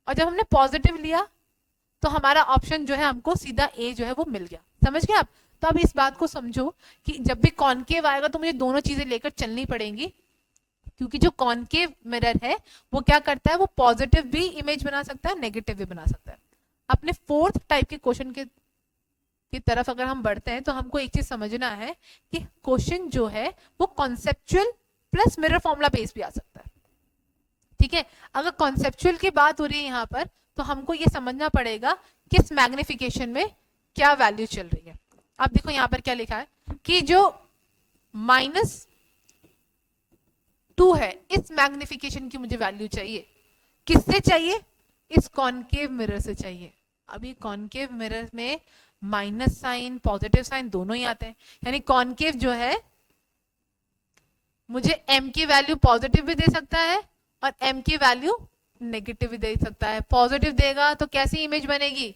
और जब हमने पॉजिटिव लिया तो हमारा ऑप्शन जो है हमको सीधा a जो है वो मिल गया। समझ गए आप, तो अब इस बात को समझो कि जब भी कॉनकेव आएगा तो मुझे दोनों चीजें लेकर चलनी पड़ेंगी, क्योंकि जो कॉनकेव मिरर है वो क्या करता है, वो पॉजिटिव भी इमेज बना सकता है, नेगेटिव भी बना सकता है। अपने 4th टाइप के क्वेश्चन की तरफ अगर हम बढ़ते हैं, तो हमको एक चीज समझना है कि क्वेश्चन जो है वो conceptual plus mirror formula base भी आ सकता है। ठीक है, अगर कॉन्सेप्चुअल की बात हो रही है यहाँ पर, तो हमको ये समझना पड़ेगा किस मैग्निफिकेशन में क्या वैल्यू चल रही है। अब देखो यहाँ पर क्या लिखा है कि जो -2 है, इस मैग्निफिकेशन की मुझे वैल्यू चाहिए। किससे चाहिए, इस कॉनकेव मिरर से चाहिए। अभी कॉनकेव मिरर में माइनस साइन पॉजिटिव साइन दोनों ही आते हैं, यानी कॉनकेव जो है मुझे m की वैल्यू पॉजिटिव भी दे सकता है और m की वैल्यू नेगेटिव भी दे सकता है। पॉजिटिव देगा तो कैसी इमेज बनेगी,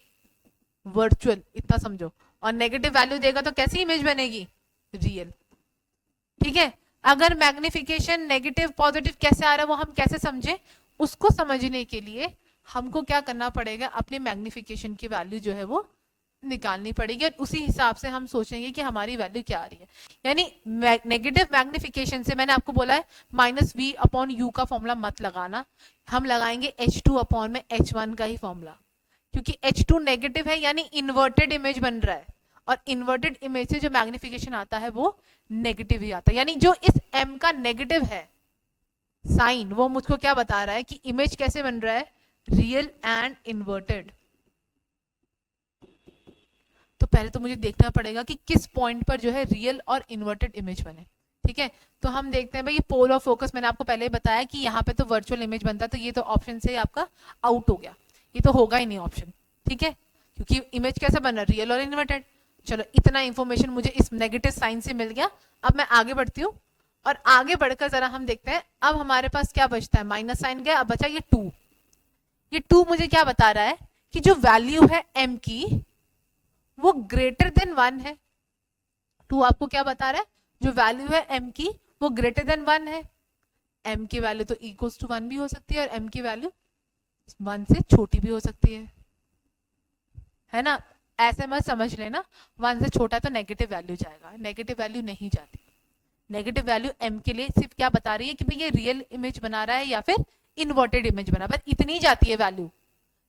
वर्चुअल, इतना समझो, और नेगेटिव वैल्यू देगा तो कैसी इमेज बनेगी, रियल। ठीक है, अगर मैग्निफिकेशन नेगेटिव पॉजिटिव कैसे आ रहा है वो हम कैसे समझे, उसको समझने के लिए हमको क्या करना पड़ेगा, अपने मैग्निफिकेशन की वैल्यू जो है वो निकालनी पड़ेगी, और उसी हिसाब से हम सोचेंगे कि हमारी वैल्यू क्या आ रही है। यानी नेगेटिव मैग्निफिकेशन से मैंने आपको बोला है -v/u का फॉर्मूला मत लगाना, हम लगाएंगे h2/h1 का ही फॉर्मूला, क्योंकि h2 नेगेटिव है यानी इन्वर्टेड इमेज बन रहा है, और इन्वर्टेड इमेज से जो मैग्निफिकेशन आता है वो नेगेटिव ही आता है। यानी जो इस m का नेगेटिव है साइन, वो मुझको क्या बता रहा है कि इमेज कैसे बन रहा है, रियल एंड इन्वर्टेड। तो पहले तो मुझे देखना पड़ेगा कि किस पॉइंट पर जो है रियल और इन्वर्टेड इमेज बने। ठीक है, तो हम देखते हैं भाई, ये पोल ऑफ फोकस मैंने आपको पहले ही बताया कि यहाँ पे तो वर्चुअल इमेज बनता है, तो ये तो ऑप्शन से आपका आउट हो गया, ये तो होगा ही नहीं ऑप्शन। ठीक है, क्योंकि इमेज कैसे बन रहा है, रियल और इन्वर्टेड। चलो इतना इंफॉर्मेशन मुझे इस नेगेटिव साइन से मिल गया। अब मैं आगे बढ़ती हूँ, और आगे बढ़कर जरा हम देखते हैं अब हमारे पास क्या बचता है, माइनस साइन गया, अब बचा ये 2। ये 2 मुझे क्या बता रहा है कि जो वैल्यू है m की वो ग्रेटर देन 1 है। 2 आपको क्या बता रहा है, जो वैल्यू है m की वो ग्रेटर देन 1 है। m की वैल्यू तो इक्वल्स टू 1 भी हो सकती है, और m की वैल्यू 1 से छोटी भी हो सकती है ना। ऐसे मत समझ लेना 1 से छोटा तो नेगेटिव वैल्यू जाएगा, नेगेटिव वैल्यू नहीं जाती। नेगेटिव वैल्यू m के लिए सिर्फ क्या बता रही है कि भाई ये रियल इमेज बना रहा है या फिर इन्वर्टेड इमेज बना, बस इतनी जाती है वैल्यू।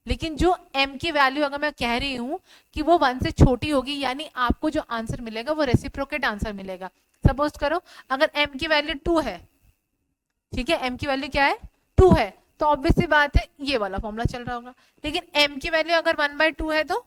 लेकिन जो m की वैल्यू अगर मैं कह रही हूं कि वो 1 से छोटी होगी, यानी आपको जो आंसर मिलेगा वो रेसिप्रोकेट आंसर मिलेगा। सपोज करो अगर m की वैल्यू 2 है, ठीक है, m की वैल्यू क्या है 2 है, तो ऑब्वियस सी बात है ये वाला फॉर्मूला चल रहा होगा। लेकिन m की वैल्यू अगर 1/2 है तो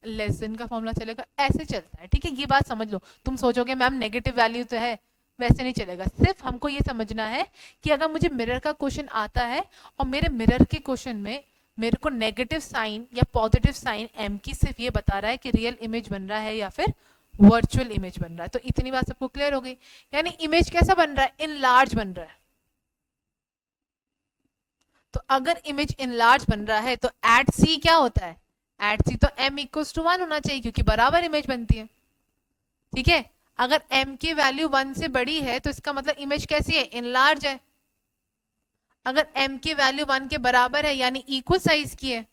लेस देन का फॉर्मूला चलेगा, ऐसे चलता है। ठीक है, ये बात समझ लो। तुम सोचोगे मैम नेगेटिव वैल्यू तो है, वैसे नहीं चलेगा। सिर्फ हमको ये समझना है कि अगर मुझे मिरर का क्वेश्चन आता है और मेरे मिरर के क्वेश्चन में मेरे को नेगेटिव साइन या पॉजिटिव साइन m की सिर्फ ये बता रहा है कि रियल इमेज बन रहा है या फिर वर्चुअल इमेज बन रहा है, तो इतनी बात सबको क्लियर हो गई। यानी इमेज कैसा बन रहा है, इन लार्ज बन रहा है। तो अगर इमेज इन लार्ज बन रहा है तो एट सी क्या होता है, एट सी तो m = 1 होना चाहिए, क्योंकि बराबर इमेज बनती है। ठीक है, अगर m की वैल्यू 1 से बड़ी है तो इसका मतलब इमेज कैसी है, इनलार्ज है। अगर m की वैल्यू 1 के बराबर है यानी इक्वल साइज की है,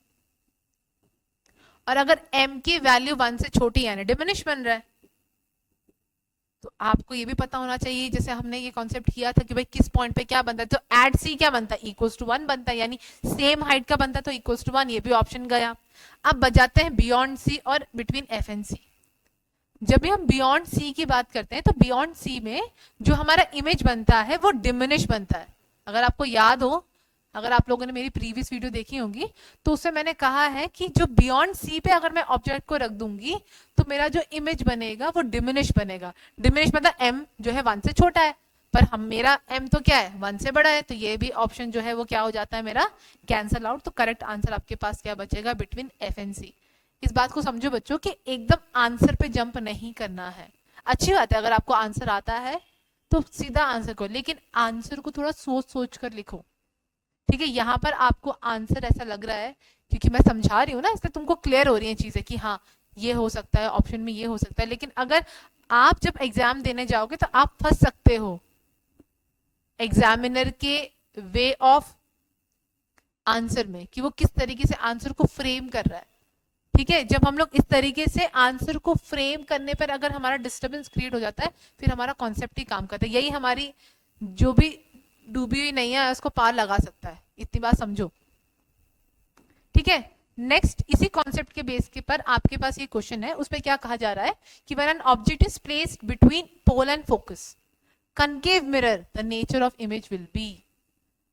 और अगर m की वैल्यू 1 से छोटी यानी डिमिनिश बन रहा है। तो आपको ये भी पता होना चाहिए, जैसे हमने ये कॉन्सेप्ट किया था कि भाई किस पॉइंट पे क्या बनता है, तो एट सी क्या बनता है, इक्वल्स टू 1 बनता है, यानी सेम हाइट का बनता है तो इक्वल्स टू 1, ये भी ऑप्शन गया। अब बजाते हैं बियॉन्ड सी और बिटवीन एफ एंड सी। जब भी हम बियॉन्ड सी की बात करते हैं तो बियॉन्ड सी में जो हमारा इमेज बनता है वो डिमिनिश बनता है। अगर आपको याद हो, अगर आप लोगों ने मेरी प्रीवियस वीडियो देखी होंगी तो उससे मैंने कहा है कि जो बियॉन्ड सी पे अगर मैं ऑब्जेक्ट को रख दूंगी तो मेरा जो इमेज बनेगा वो डिमिनिश बनेगा। डिमिनिश मतलब m जो है 1 से छोटा है, पर हम मेरा m तो क्या है 1 से बड़ा है, तो ये भी ऑप्शन जो है वो क्या हो जाता है मेरा, कैंसल आउट। तो करेक्ट आंसर आपके पास क्या बचेगा, बिटवीन एफ एंड सी। इस बात को समझो बच्चों कि एकदम आंसर पे जंप नहीं करना है। अच्छी बात है अगर आपको आंसर आता है तो सीधा आंसर करो, लेकिन आंसर को थोड़ा सोच सोच कर लिखो। ठीक है, यहाँ पर आपको आंसर ऐसा लग रहा है क्योंकि मैं समझा रही हूँ ना, इसलिए तुमको क्लियर हो रही है चीजें कि हाँ ये हो सकता है, ऑप्शन में ये हो सकता है। लेकिन अगर आप जब एग्जाम देने जाओगे तो आप फंस सकते हो एग्जामिनर के वे ऑफ आंसर में, कि वो किस तरीके से आंसर को फ्रेम कर रहा है। ठीक है, जब हम लोग इस तरीके से आंसर को फ्रेम करने पर अगर हमारा डिस्टर्बेंस क्रिएट हो जाता है, फिर हमारा कॉन्सेप्ट ही काम करता है। यही हमारी जो भी डूबी हुई नैया है उसको पार लगा सकता है, इतनी बात समझो। ठीक है, नेक्स्ट इसी कॉन्सेप्ट के बेस के पर आपके पास ये क्वेश्चन है, उसमें क्या कहा जा रहा है कि when an object is placed between pole and focus concave mirror the nature of image will be.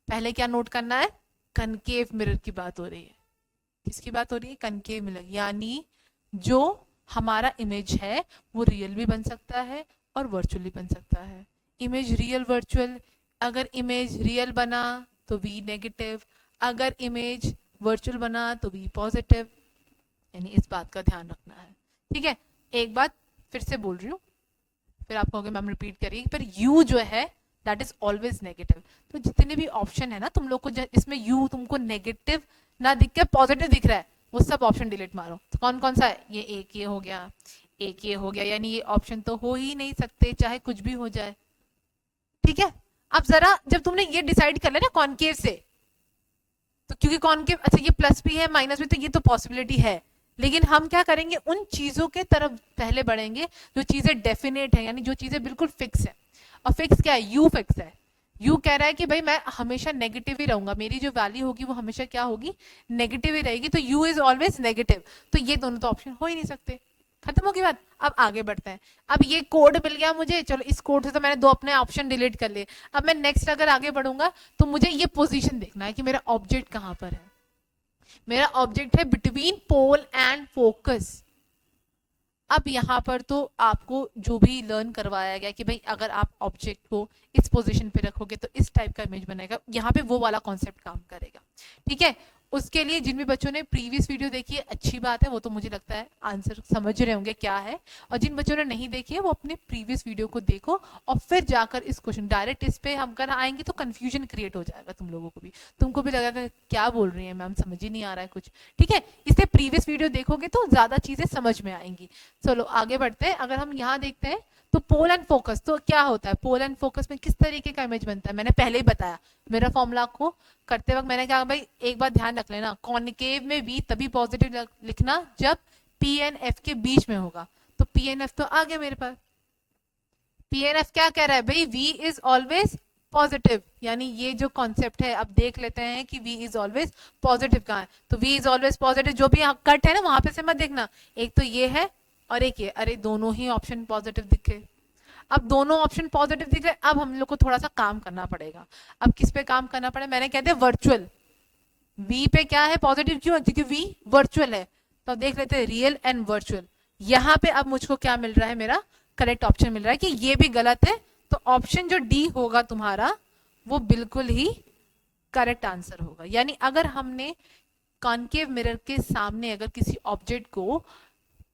पहले क्या नोट करना है, कनकेव मिरर की बात हो रही है। किसकी बात हो रही है, कनकेव मिरर, यानी जो हमारा इमेज है वो रियल भी बन सकता है और वर्चुअल भी बन सकता है। इमेज रियल वर्चुअल, अगर इमेज रियल बना तो v नेगेटिव, अगर इमेज वर्चुअल बना तो v पॉजिटिव, यानी इस बात का ध्यान रखना है। ठीक है, एक बात फिर से बोल रही हूँ, फिर आप कहोगे मैम रिपीट करिए, पर u जो है दैट इज ऑलवेज नेगेटिव। तो जितने भी ऑप्शन है ना तुम लोग को, इसमें u तुमको नेगेटिव ना दिख के पॉजिटिव दिख रहा है, वो सब ऑप्शन डिलीट मारो। तो कौन कौन सा है, ये एक ये हो गया, एक ये हो गया, यानी ये ऑप्शन तो हो ही नहीं सकते चाहे कुछ भी हो जाए। ठीक है, अब जरा जब तुमने ये डिसाइड कर लिया ना कॉनकेव से, तो क्योंकि कॉनकेव अच्छा ये प्लस भी है माइनस भी, तो ये तो पॉसिबिलिटी है, लेकिन हम क्या करेंगे उन चीजों के तरफ पहले बढ़ेंगे जो चीजें डेफिनेट है, यानी जो चीजें बिल्कुल फिक्स है। और फिक्स क्या है, यू फिक्स है। यू कह रहा है कि भाई मैं हमेशा नेगेटिव ही रहूंगा, मेरी जो वैल्यू होगी वो हमेशा क्या होगी, नेगेटिव ही रहेगी, तो यू इज ऑलवेज नेगेटिव। तो ये दोनों तो ऑप्शन हो ही नहीं सकते, खत्म होगी बात। अब आगे बढ़ते हैं, अब ये कोड मिल गया मुझे, चलो इस कोड से तो मैंने दो अपने ऑप्शन डिलीट कर लिए। अब मैं नेक्स्ट अगर आगे बढ़ूंगा तो मुझे ये पोजीशन देखना है कि मेरा ऑब्जेक्ट कहां पर है। मेरा ऑब्जेक्ट है बिटवीन पोल एंड फोकस। अब यहाँ पर तो आपको जो भी लर्न करवाया गया कि भाई अगर आप ऑब्जेक्ट को इस पोजीशन पे रखोगे तो इस टाइप का इमेज बनेगा, यहाँ पे वो वाला कॉन्सेप्ट काम करेगा। ठीक है, उसके लिए जिन भी बच्चों ने प्रीवियस वीडियो देखी है अच्छी बात है, वो तो मुझे लगता है आंसर समझ रहे होंगे क्या है। और जिन बच्चों ने नहीं देखी है वो अपने प्रीवियस वीडियो को देखो और फिर जाकर इस क्वेश्चन डायरेक्ट इस पे हम कर आएंगे तो कंफ्यूजन क्रिएट हो जाएगा तुम लोगों को भी, तुमको भी लगेगा क्या बोल रही है मैम, समझ ही नहीं आ रहा है कुछ। ठीक है, इसलिए प्रीवियस वीडियो देखोगे तो ज्यादा चीजें समझ में आएंगी। चलो आगे बढ़ते हैं, अगर हम यहाँ देखते हैं तो पोल एंड फोकस तो क्या होता है, पोल एंड फोकस में किस तरीके का इमेज बनता है, मैंने पहले ही बताया। मेरा फॉर्मूला को करते वक्त मैंने कहा भाई एक बात ध्यान रख लेना, कॉन्केव में v तभी पॉजिटिव लिखना जब p एंड f के बीच में होगा। तो p एंड f तो आ गया मेरे पास, p एंड f क्या कह रहा है भाई, v इज ऑलवेज पॉजिटिव, यानी ये जो कॉन्सेप्ट है अब देख लेते हैं कि v इज ऑलवेज पॉजिटिव कहाँ है। तो v इज ऑलवेज पॉजिटिव, जो भी कट है ना वहां पे से मत देखना, एक तो ये है और एक ये, अरे दोनों ही ऑप्शन पॉजिटिव दिखे। अब दोनों ऑप्शन पॉजिटिव दिख रहे, अब हम लोग को थोड़ा सा काम करना पड़ेगा। अब किस पे काम करना पड़ेगा, मैंने कहते हैं वर्चुअल, v पे क्या है पॉजिटिव, क्यों, क्योंकि v वर्चुअल है। तो देख लेते हैं रियल एंड वर्चुअल। यहाँ पे अब मुझको क्या मिल रहा है, मेरा करेक्ट ऑप्शन मिल रहा है कि ये भी गलत है, तो ऑप्शन जो डी होगा तुम्हारा वो बिल्कुल ही करेक्ट आंसर होगा। यानी अगर हमने कॉनकेव मिरर के सामने अगर किसी ऑब्जेक्ट को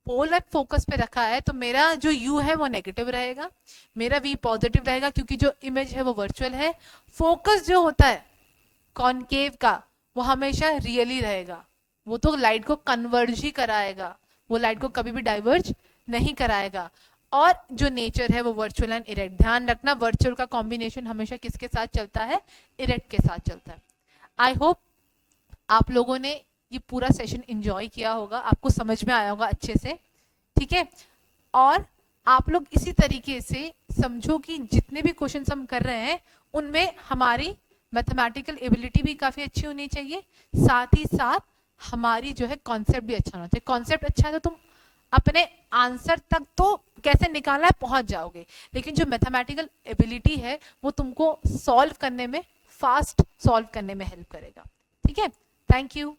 पोल एंड फोकस पे रखा है तो मेरा जो u है वो नेगेटिव रहेगा, मेरा v पॉजिटिव रहेगा क्योंकि जो इमेज है वो वर्चुअल है। फोकस जो होता है कॉनकेव का वो हमेशा रियली रहेगा, वो तो लाइट को कन्वर्ज ही कराएगा, वो लाइट को कभी भी डाइवर्ज नहीं कराएगा। और जो नेचर है वो वर्चुअल एंड इरेक्ट। ध्यान रखना वर्चुअल का कॉम्बिनेशन हमेशा किसके साथ चलता है, इरेक्ट के साथ चलता है। आई होप आप लोगों ने ये पूरा सेशन एंजॉय किया होगा, आपको समझ में आया होगा अच्छे से, ठीक है। और आप लोग इसी तरीके से समझो कि जितने भी क्वेश्चन हम कर रहे हैं उनमें हमारी मैथमेटिकल एबिलिटी भी काफी अच्छी होनी चाहिए, साथ ही साथ हमारी जो है कॉन्सेप्ट भी अच्छा होना चाहिए। कॉन्सेप्ट अच्छा है तो तुम अपने आंसर तक तो कैसे निकालना है पहुंच जाओगे, लेकिन जो मैथमेटिकल एबिलिटी है वो तुमको सॉल्व करने में, फास्ट सॉल्व करने में हेल्प करेगा, ठीक है। Thank you.